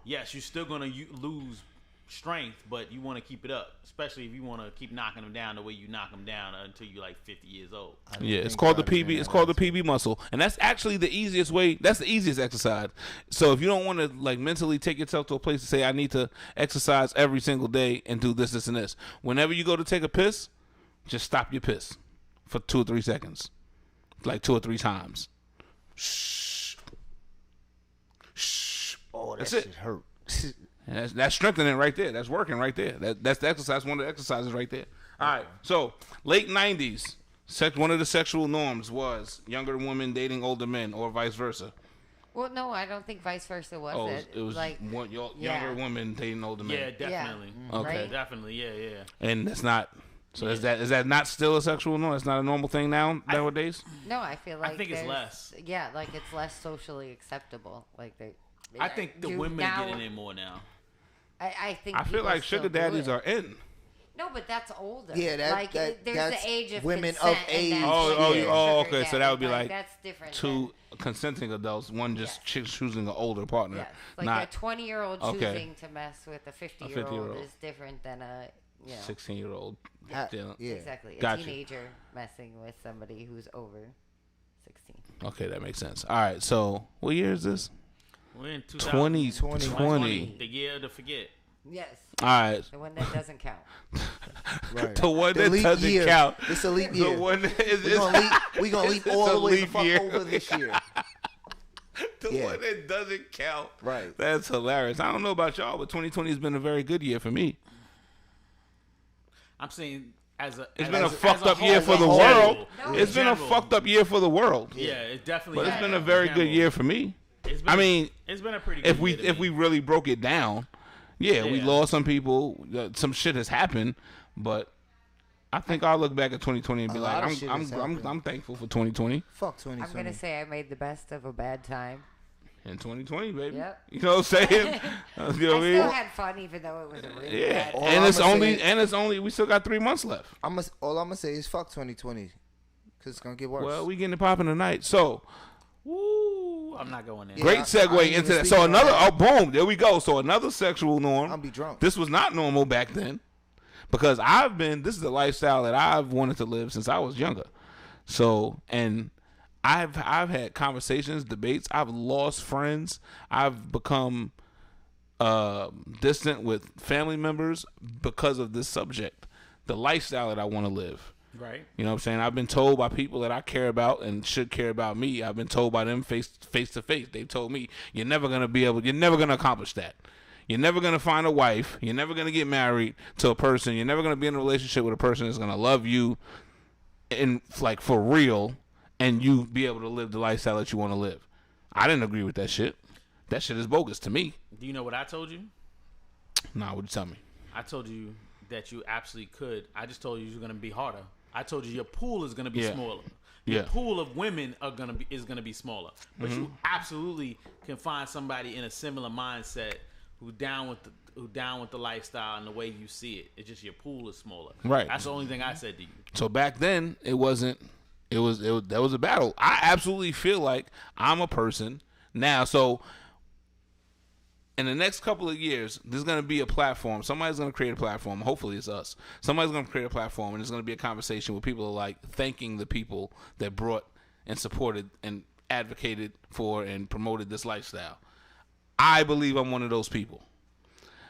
yes, you're still gonna lose strength, but you want to keep it up, especially if you want to keep knocking them down the way you knock them down until you're like 50 years old. Yeah, it's called the PB. It's called the PB muscle, and that's actually the easiest way. That's the easiest exercise. So if you don't want to like mentally take yourself to a place to say I need to exercise every single day and do this, and this. Whenever you go to take a piss, just stop your piss for 2 or 3 seconds, like 2 or 3 times. Shh. Shh. Oh, that's shit it. Hurt. And that's strengthening right there. That's working right there. That's the exercise. One of the exercises right there. All right. So late 90s, one of the sexual norms was younger women dating older men, or vice versa. Well, no, I don't think vice versa was it. It was like younger women dating older men. Yeah, definitely. Yeah. Okay. Right? Definitely. Yeah. And that's not. So is that not still a sexual norm? It's not a normal thing nowadays. No, I feel like I think it's less. Yeah, like it's less socially acceptable. Like I think the women are getting in more now. I feel like sugar daddies are in. No, but that's older. Yeah, there's the age of women consent of age. Okay. So that would be like that's different. 2 consenting adults, one just choosing an older partner. Yes. Like not a 20-year-old choosing to mess with a 50-year-old is different than a 16-year-old. Yeah, exactly. A teenager messing with somebody who's over 16. Okay, that makes sense. All right, so what year is this? We're in 2020. The year to forget. Yes. All right. The one that doesn't count. Right. The one that doesn't count. It's a leap year. The one that is, we're going to leap all the way the fuck over this year. The one that doesn't count. Right. That's hilarious. I don't know about y'all, but 2020 has been a very good year for me. I'm saying it's been a fucked up year for the world. It's been a fucked up year for the world. Yeah, it definitely. But it's been a very good year for me. It's been a pretty good year. If we really broke it down, we lost some people. Some shit has happened, but I think I'll look back at 2020 and be like, I'm thankful for 2020. Fuck 2020. I'm gonna say I made the best of a bad time. In 2020, baby. Yep. You know what I'm saying? I still had fun, even though it was a really bad time. And it's only we still got 3 months left. All I'm gonna say is fuck 2020, cause it's gonna get worse. Well, we getting it popping tonight, so. Woo, I'm not going there. Great segue into that. So boom, there we go. So another sexual norm. I'll be drunk. This was not normal back then, because this is the lifestyle that I've wanted to live since I was younger. So, and I've had conversations, debates. I've lost friends. I've become distant with family members because of this subject, the lifestyle that I want to live. Right. You know what I'm saying? I've been told by people that I care about and should care about me. I've been told by them face to face. They've told me, you're never going to accomplish that. You're never going to find a wife. You're never going to get married to a person. You're never going to be in a relationship with a person that's going to love you for real, and you be able to live the lifestyle that you want to live. I didn't agree with that shit. That shit is bogus to me. Do you know what I told you? Nah, what'd you tell me? I told you that you absolutely could. I just told you you're going to be harder. I told you your pool is going to be smaller. Your pool of women is going to be smaller. But you absolutely can find somebody in a similar mindset who down with the lifestyle and the way you see it. It's just your pool is smaller. Right. That's the only thing I said to you. So back then it wasn't. That was a battle. I absolutely feel like I'm a person now. So in the next couple of years, there's going to be a platform. Somebody's going to create a platform. Hopefully it's us. Somebody's going to create a platform, and there's going to be a conversation where people are like thanking the people that brought and supported and advocated for and promoted this lifestyle. I believe I'm one of those people.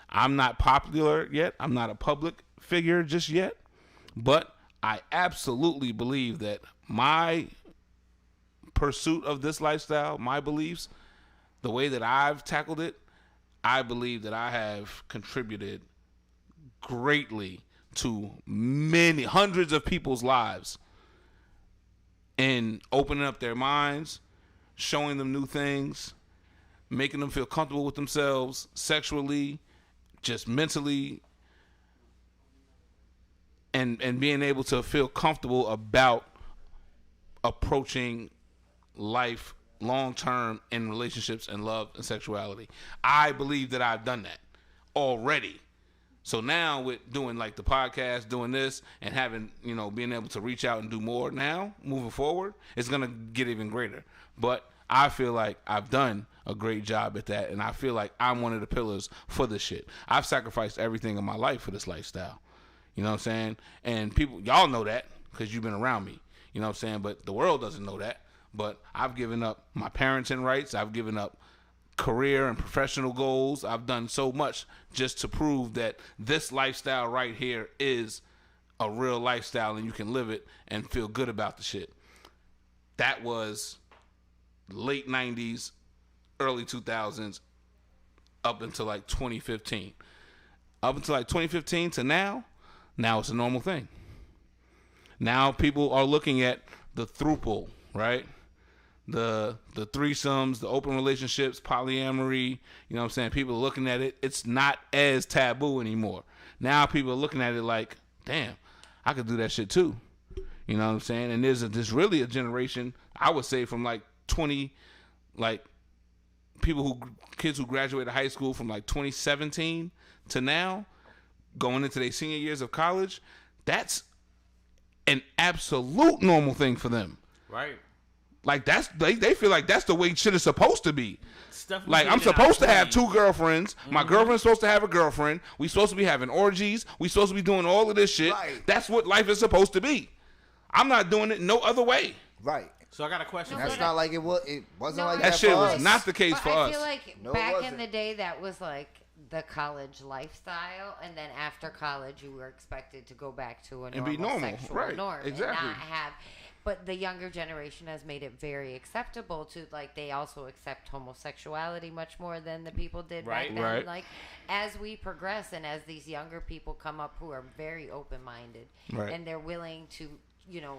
I'm not popular yet. I'm not a public figure just yet. But I absolutely believe that my pursuit of this lifestyle, my beliefs, the way that I've tackled it, I believe that I have contributed greatly to many hundreds of people's lives in opening up their minds, showing them new things, making them feel comfortable with themselves sexually, just mentally, and being able to feel comfortable about approaching life long term in relationships and love and sexuality. I believe that I've done that already. So now with doing like the podcast, doing this, and having, you know, being able to reach out and do more now, moving forward, it's going to get even greater. But I feel like I've done a great job at that, and I feel like I'm one of the pillars for this shit. I've sacrificed everything in my life for this lifestyle. You know what I'm saying? And people, y'all know that because you've been around me. You know what I'm saying? But the world doesn't know that. But I've given up my parenting rights. I've given up career and professional goals. I've done so much just to prove that this lifestyle right here is a real lifestyle and you can live it and feel good about the shit. That was late 90s, early 2000s, up until like 2015. Up until like 2015 to now it's a normal thing. Now people are looking at the throuple, right? The threesomes, the open relationships, polyamory, you know what I'm saying? People are looking at it. It's not as taboo anymore. Now people are looking at it like, damn, I could do that shit too. You know what I'm saying? And there's really a generation, I would say from like 20, like kids who graduated high school from like 2017 to now, going into their senior years of college, that's an absolute normal thing for them. Right. Like they feel like that's the way shit is supposed to be. Like I'm supposed to have 2 girlfriends. My girlfriend's supposed to have a girlfriend. We supposed to be having orgies. We supposed to be doing all of this shit. Right. That's what life is supposed to be. I'm not doing it no other way. Right. So I got a question. That's not like it was. It wasn't like that that shit for was us. not the case for I us. feel like No, it back in wasn't. the day that was like the college lifestyle, and then after college you were expected to go back to a And be normal normal. sexual Right. norm Exactly. and not have. But the younger generation has made it very acceptable to, like, they also accept homosexuality much more than the people did back then. Right. Like, as we progress and as these younger people come up who are very open-minded Right. and they're willing to, you know,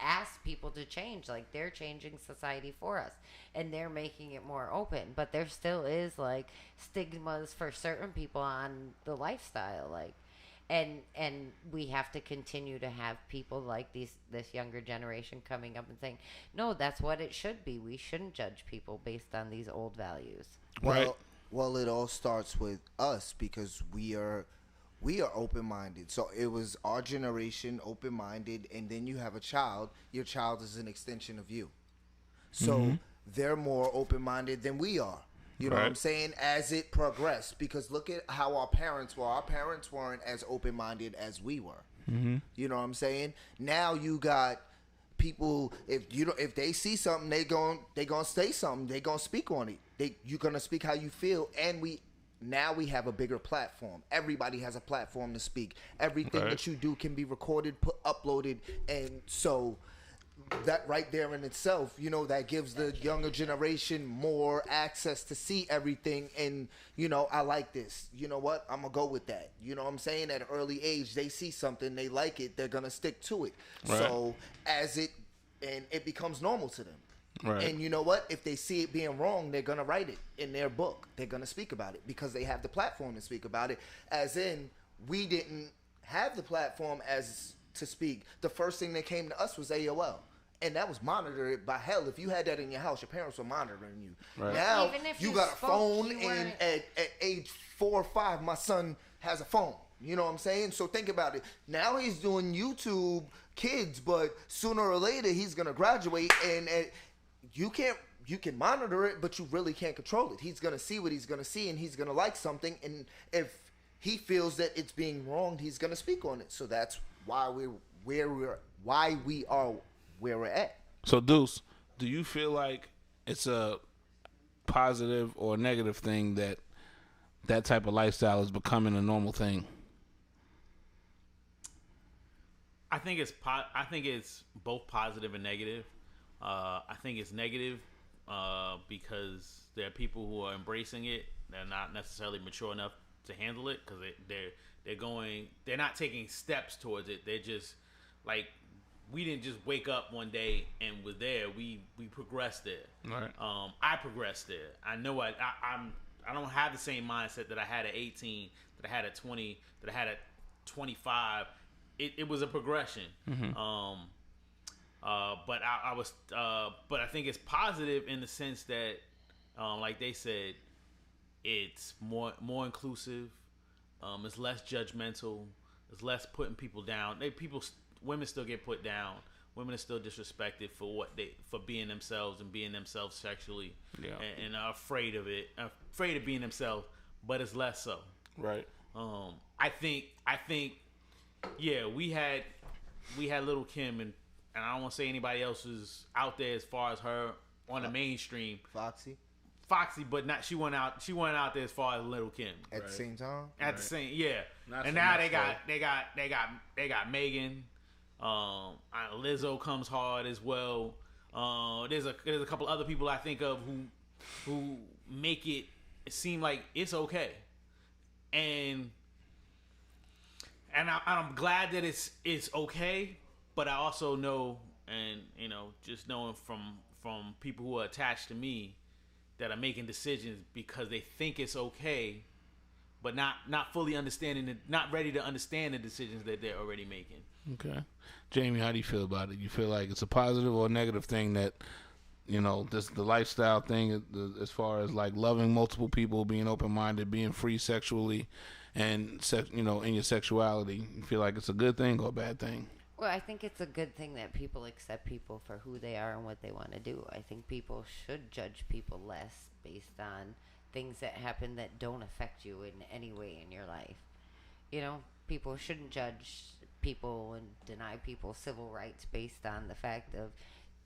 ask people to change, like, they're changing society for us and they're making it more open. But there still is, like, stigmas for certain people on the lifestyle, like. And we have to continue to have people like this younger generation coming up and saying, no, that's what it should be. We shouldn't judge people based on these old values. Well, it all starts with us because we are open-minded. So it was our generation open-minded, and then you have a child. Your child is an extension of you. So they're more open-minded than we are. You know what I'm saying? As it progressed, because look at how our parents were. Our parents weren't as open-minded as we were. You know what I'm saying? Now you got people. If they see something, they gonna say something. They gonna speak on it. You're gonna speak how you feel, and now we have a bigger platform. Everybody has a platform to speak. Everything that you do can be recorded, uploaded, and so. That right there in itself, you know, that gives the younger generation more access to see everything. And, you know, I like this. You know what? I'm going to go with that. You know what I'm saying? At an early age, they see something, they like it, they're going to stick to it. Right. So it becomes normal to them. Right. And you know what? If they see it being wrong, they're going to write it in their book. They're going to speak about it because they have the platform to speak about it. As in, we didn't have the platform to speak. The first thing that came to us was AOL. And that was monitored by hell. If you had that in your house, your parents were monitoring you. Right. Now, you got a phone, and at age 4 or 5, my son has a phone. You know what I'm saying? So think about it. Now he's doing YouTube Kids, but sooner or later, he's going to graduate, and you can monitor it, but you really can't control it. He's going to see what he's going to see, and he's going to like something, and if he feels that it's being wronged, he's going to speak on it. So that's why we are where we're at. So Deuce, do you feel like it's a positive or negative thing that type of lifestyle is becoming a normal thing? I think it's both positive and negative. I think it's negative because there are people who are embracing it. They're not necessarily mature enough to handle it because they're not taking steps towards it. They're just like, we didn't just wake up one day and was there. We progressed there. Right. I progressed there. I know I don't have the same mindset that I had at 18, that I had at 20, that I had at 25. It was a progression. But I think it's positive in the sense that, like they said, it's more inclusive. It's less judgmental. It's less putting people down. Women still get put down. Women are still disrespected for being themselves and being themselves sexually, and are afraid of being themselves. But it's less so. Right. I think, yeah, we had Little Kim, and I don't want to say anybody else was out there as far as her on the mainstream. Foxy, but not she went out there as far as Little Kim at the same time. The same, yeah. Not and so now much they got Megan. Lizzo comes hard as well. There's a couple other people I think of who make it seem like it's okay, and I'm glad that it's okay. But I also know, and just knowing from people who are attached to me that are making decisions because they think it's okay, but not fully understanding it, not ready to understand the decisions that they're already making. Okay. Jamie, how do you feel about it? You feel like it's a positive or a negative thing that, the lifestyle thing as far as like loving multiple people, being open-minded, being free sexually, and, in your sexuality, you feel like it's a good thing or a bad thing? Well, I think it's a good thing that people accept people for who they are and what they want to do. I think people should judge people less based on things that happen that don't affect you in any way in your life. People shouldn't judge people and deny people civil rights based on the fact of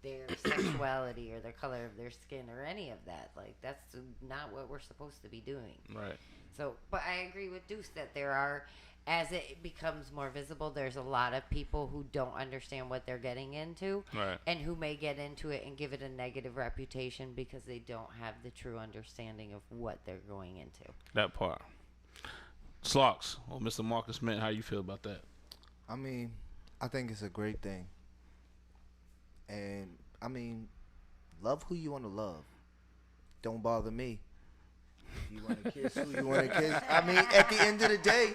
their sexuality or their color of their skin or any of that. Like, that's not what we're supposed to be doing. Right. So, but I agree with Deuce that there are, as it becomes more visible, there's a lot of people who don't understand what they're getting into, right, and who may get into it and give it a negative reputation because they don't have the true understanding of what they're going into. That part. Slocks, or Mr. Marcus Mint, how you feel about that? I mean, I think it's a great thing. And, I mean, love who you want to love. Don't bother me. If you want to kiss who you want to kiss. I mean, at the end of the day,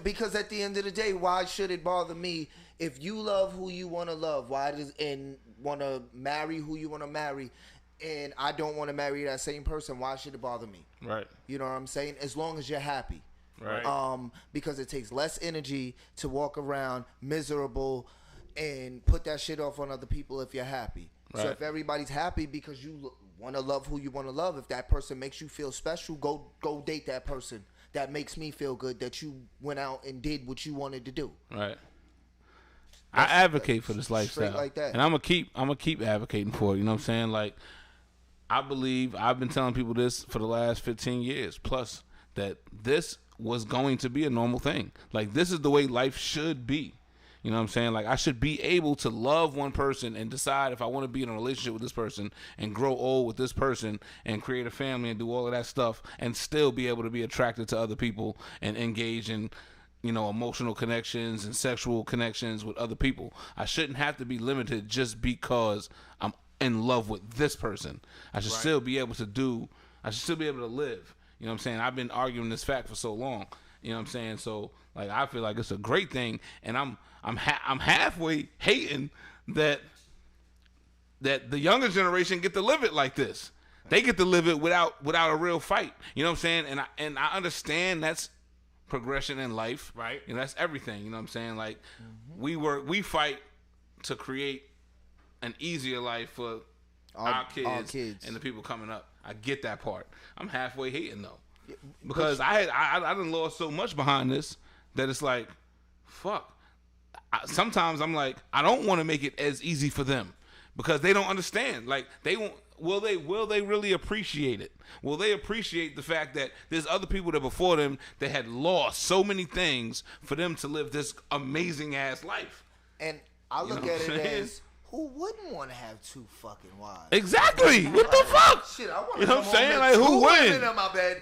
because at the end of the day, why should it bother me? If you love who you want to love, and want to marry who you want to marry, and I don't want to marry that same person, why should it bother me? Right. You know what I'm saying? As long as you're happy. Right. Because it takes less energy to walk around miserable and put that shit off on other people if you're happy. Right. So if everybody's happy because you want to love who you want to love, if that person makes you feel special, go date that person. That makes me feel good that you went out and did what you wanted to do. Right. I advocate for this lifestyle like that. And I'm gonna keep advocating for it. You know what I'm saying? Like, I believe I've been telling people this for the last 15 years plus, that this was going to be a normal thing. Like, this is the way life should be. You know what I'm saying? Like, I should be able to love one person and decide if I want to be in a relationship with this person and grow old with this person and create a family and do all of that stuff and still be able to be attracted to other people and engage in, emotional connections and sexual connections with other people. I shouldn't have to be limited just because I'm in love with this person. I should still be able to live. You know what I'm saying? I've been arguing this fact for so long. You know what I'm saying? So, like, I feel like it's a great thing, and I'm halfway hating that the younger generation get to live it like this. They get to live it without a real fight. You know what I'm saying? And I understand that's progression in life. Right. That's everything. You know what I'm saying? Like, we fight to create an easier life for our kids and the people coming up. I get that part. I'm halfway hating though, because I done lost so much behind this that it's like, fuck. Sometimes I'm like, I don't want to make it as easy for them because they don't understand. Like, they won't. Will they really appreciate it? Will they appreciate the fact that there's other people that before them that had lost so many things for them to live this amazing ass life? And I look at it as, who wouldn't want to have two fucking wives? Exactly. What the fuck? Shit, I want to come home with like, two who women wouldn't? in my bed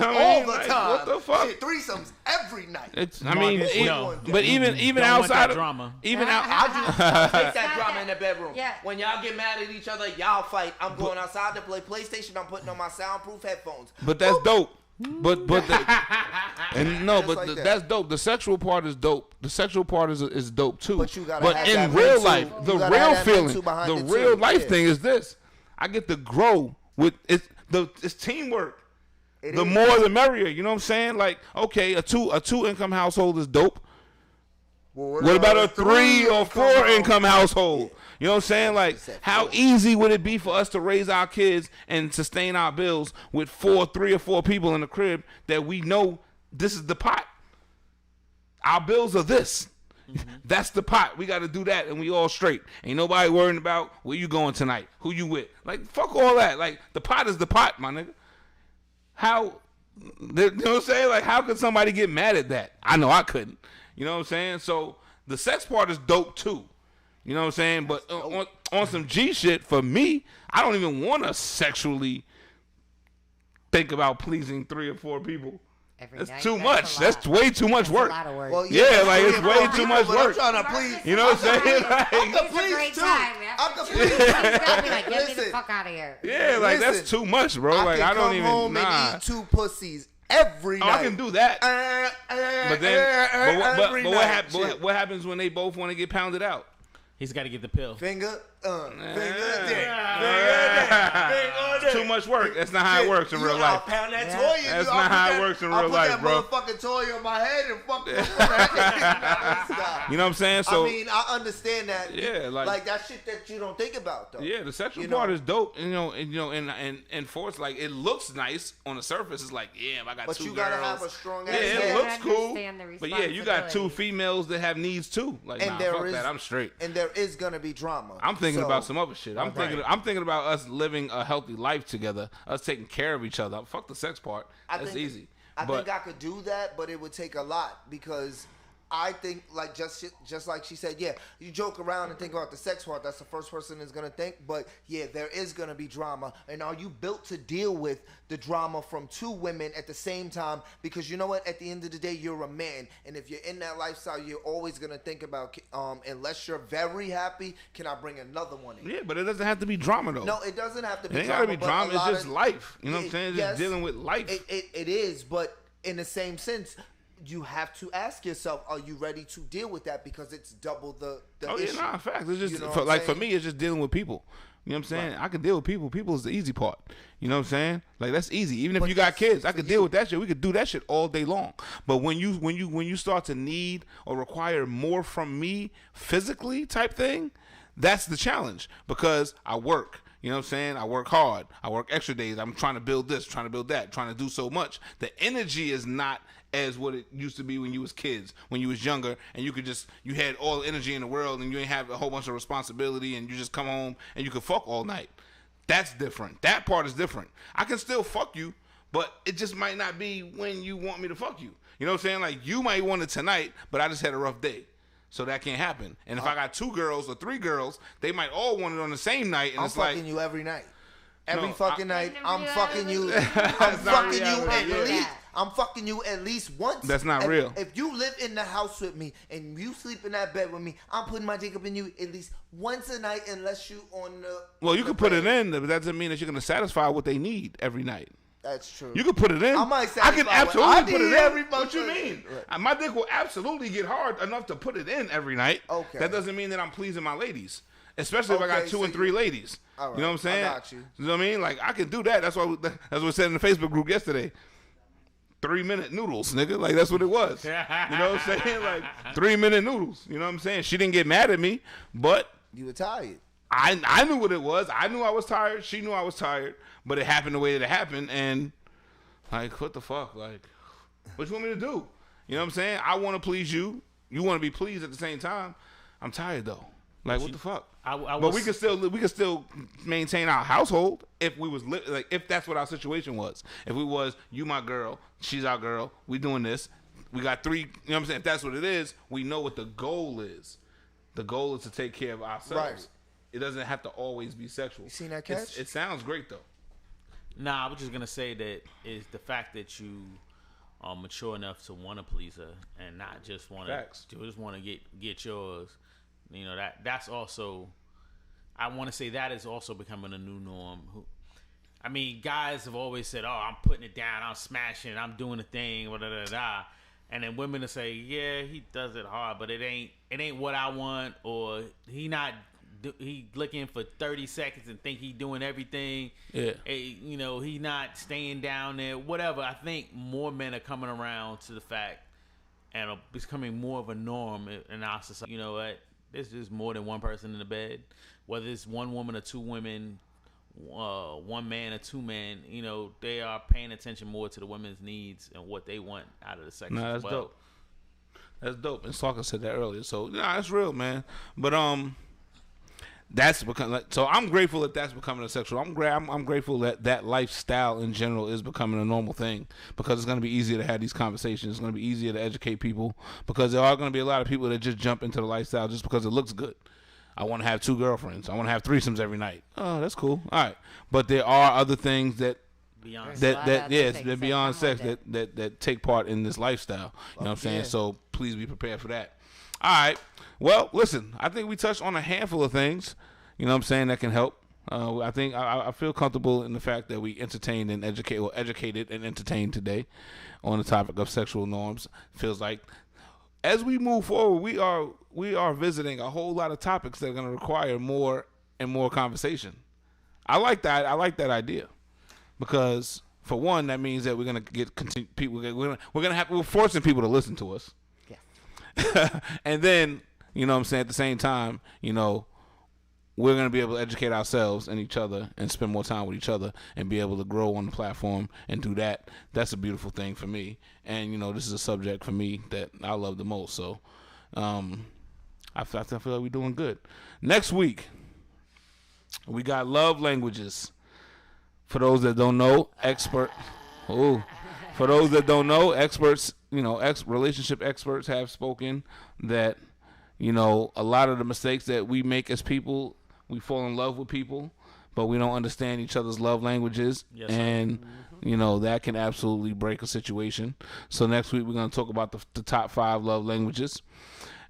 all the like, time. What the fuck? Shit, threesomes every night. But even outside of drama, even out, I take that drama in the bedroom. Yeah. When y'all get mad at each other, y'all fight. I'm going outside to play PlayStation. I'm putting on my soundproof headphones. But that's dope. That's dope. The sexual part is dope. The sexual part is dope too. But you gotta but have in that real mental, life, the real feeling, the real life thing is this. I get to grow with it's teamwork. The more the merrier. You know what I'm saying? Like, okay, a two income household is dope. Well, what about a 3 or 4 income household? You know what I'm saying? Like, how easy would it be for us to raise our kids and sustain our bills with 3 or 4 people in the crib that we know this is the pot? Our bills are this. Mm-hmm. That's the pot. We got to do that, and we all straight. Ain't nobody worrying about where you going tonight, who you with. Like, fuck all that. Like, the pot is the pot, my nigga. How, you know what I'm saying? Like, how could somebody get mad at that? I know I couldn't. You know what I'm saying? So the sex part is dope too. You know what I'm saying? But on some G shit, for me, I don't even want to sexually think about pleasing 3 or 4 people. That's too much. That's way too much work. That's a lot of work. Well, yeah, like it's way too much work. I'm trying to please. You know what I'm saying? Like, I can please too. I can please. He's gonna be like, get me the fuck out of here. Yeah, like that's too much, bro. Like I don't even. I can come home and eat 2 pussies every night. I can do that. But what happens when they both want to get pounded out? He's got to get the pill. Finger, Too much work. That's not how it works in real life. I'll pound that toy. That's not how it works in real life, bro. I'll put that motherfucking toy on my head and fuck. You know what I'm saying? So I mean, I understand that. Yeah, like that shit that you don't think about though. Yeah, the sexual part is dope. And for it's like it looks nice on the surface. It's like, yeah, I got 2 girls. But you gotta have a strong. It looks cool. But yeah, you got 2 females that have needs too. Like, nah, fuck that. I'm straight. And there is gonna be drama. I'm thinking about some other shit. I'm thinking about us living a healthy life together, us taking care of each other. Fuck the sex part. That's easy. I think I could do that, but it would take a lot because I think, like just like she said, yeah, you joke around and think about the sex part. That's the first person is gonna think. But yeah, there is gonna be drama. And are you built to deal with the drama from 2 women at the same time? Because you know what? At the end of the day, you're a man, and if you're in that lifestyle, you're always gonna think about unless you're very happy, can I bring another one in? Yeah, but it doesn't have to be drama though. No, it doesn't have to be. It ain't gotta be drama. It's just life. You know what I'm saying? Just dealing with life. It is, but in the same sense, you have to ask yourself, are you ready to deal with that? Because it's double the issue. Yeah, nah, facts. It's just for me, it's just dealing with people. You know what I'm saying? Right. I can deal with people. People is the easy part. You know what I'm saying? Like that's easy. Even if you got kids, I could deal with that shit. We could do that shit all day long. But when you start to need or require more from me physically type thing, that's the challenge. Because I work. You know what I'm saying? I work hard. I work extra days. I'm trying to build this, trying to build that, trying to do so much. The energy is not as what it used to be when you was kids, when you was younger, and you had all the energy in the world, and you ain't have a whole bunch of responsibility, and you just come home and you could fuck all night. That's different. That part is different. I can still fuck you, but it just might not be when you want me to fuck you. You know what I'm saying? Like you might want it tonight, but I just had a rough day. So that can't happen. And if I got 2 girls or 3 girls, they might all want it on the same night. And I'm fucking you every night. Every fucking night, I'm fucking you. I'm fucking you at least once. That's not real. If you live in the house with me and you sleep in that bed with me, I'm putting my dick up in you at least once a night, unless you on the. Well, you can put it in, but that doesn't mean that you're gonna satisfy what they need every night. That's true. You can put it in. I can absolutely put it in. What you mean? Right. My dick will absolutely get hard enough to put it in every night. Okay. That doesn't mean that I'm pleasing my ladies, especially if I got 2 and 3 ladies. All right. You know what I'm saying? I got you. You know what I mean? Like I can do that. That's what we said in the Facebook group yesterday. 3-minute noodles, nigga. Like that's what it was. You know what I'm saying? Like 3-minute noodles. You know what I'm saying? She didn't get mad at me, but you were tired. I knew what it was. I knew I was tired. She knew I was tired. But it happened the way that it happened, and like, what the fuck? Like, what you want me to do? You know what I'm saying? I want to please you. You want to be pleased at the same time. I'm tired though. Like, what the fuck? But we can still maintain our household if we was if that's what our situation was. If we was you my girl, she's our girl, we doing this. We got 3. You know what I'm saying? If that's what it is, we know what the goal is. The goal is to take care of ourselves. Right. It doesn't have to always be sexual. You seen that catch? It sounds great though. Nah, I was just gonna say that is the fact that you are mature enough to want to please her and not just want to get yours. You know that's also. I want to say that is also becoming a new norm. I mean, guys have always said, "Oh, I'm putting it down, I'm smashing it, I'm doing a thing, da da da," and then women will say, "Yeah, he does it hard, but it ain't what I want," or he looking for 30 seconds and think he doing everything. Yeah, he not staying down there, whatever. I think more men are coming around to the fact and are becoming more of a norm in our society. You know what? There's just more than one person in the bed, whether it's one woman or two women. One man or two men, they are paying attention more to the women's needs and what they want out of the sex. Nah, that's dope. That's dope. And Stalker said that earlier. So, that's real, man. But that's become. So I'm grateful that that's becoming a sexual. I'm grateful that lifestyle in general is becoming a normal thing, because it's going to be easier to have these conversations. It's going to be easier to educate people, because there are going to be a lot of people that just jump into the lifestyle just because it looks good. I want to have 2 girlfriends. I want to have threesomes every night. Oh, that's cool. All right. But there are other things that beyond sex that take part in this lifestyle. You know what I'm saying? So please be prepared for that. All right. Well, listen, I think we touched on a handful of things, you know what I'm saying, that can help. I think I feel comfortable in the fact that we entertained and educated and entertained today on the topic of sexual norms. Feels like as we move forward, we are visiting a whole lot of topics that are going to require more and more conversation. I like that. I like that idea, because for one, that means that we're going to get people. We're forcing people to listen to us. Yeah. And then, you know what I'm saying, at the same time, we're going to be able to educate ourselves and each other and spend more time with each other and be able to grow on the platform and do that. That's a beautiful thing for me. And, this is a subject for me that I love the most. So I feel like we're doing good. Next week, we got love languages. For those that don't know, experts, relationship experts have spoken that, a lot of the mistakes that we make as people, we fall in love with people, but we don't understand each other's love languages. Yes, and, that can absolutely break a situation. So next week, we're going to talk about the top 5 love languages.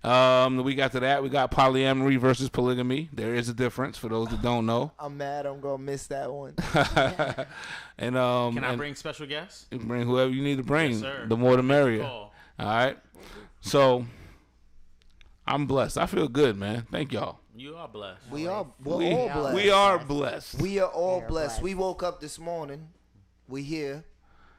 The week after that, we got polyamory versus polygamy. There is a difference for those that don't know. I'm mad I'm going to miss that one. And can I bring special guests? You can bring whoever you need to bring. Yes, sir. The more the merrier. All right. So I'm blessed. I feel good, man. Thank y'all. You are blessed. We're all blessed. We are blessed. We are all blessed. We woke up this morning. We here.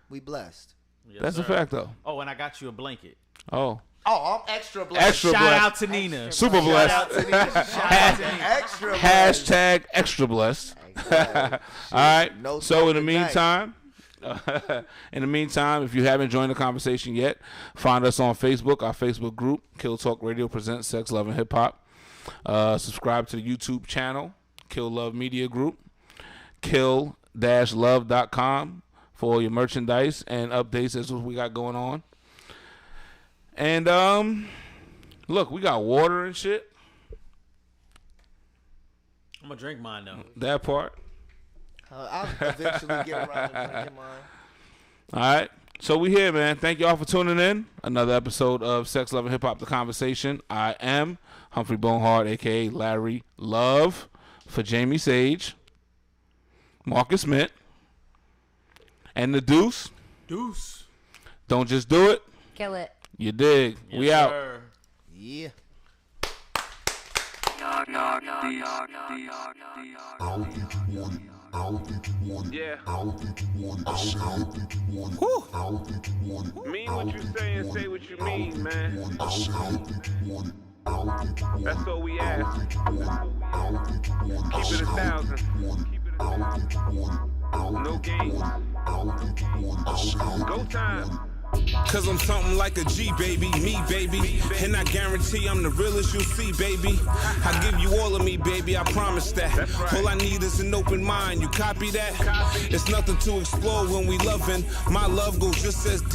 We blessed. Yes, that's sir. A fact, though. Oh, and I got you a blanket. Oh, I'm extra blessed. Extra Shout blessed. out to Nina. Super blessed. Shout out to Nina. Shout out to Nina. Extra blessed. Hashtag extra blessed. All right. No, so in the meantime, if you haven't joined the conversation yet, find us on Facebook, our Facebook group, Kill Talk Radio Presents Sex, Love, and Hip Hop. Subscribe to the YouTube channel, Kill Love Media Group, kill-love.com for all your merchandise and updates as what we got going on. And look, we got water and shit. I'm gonna drink mine though. That part. I'll eventually get around to drinking mine. All right. So we here, man. Thank y'all for tuning in. Another episode of Sex, Love, and Hip Hop, The Conversation. I am Humphrey Bonehart, a.k.a. Larry Love, for Jamie Sage, Marcus Smith, and the Deuce. Deuce. Don't just do it. Kill it. You dig. Yes, we out. Sir. Yeah. Yeah. Mean what you say and say what you mean, man. That's all we ask. Keep it 1,000. No games. Go time. Cause I'm something like a G, baby, me, baby. And I guarantee I'm the realest you'll see, baby. I give you all of me, baby, I promise that. All I need is an open mind, you copy that? It's nothing to explore when we loving. My love goes just as deep.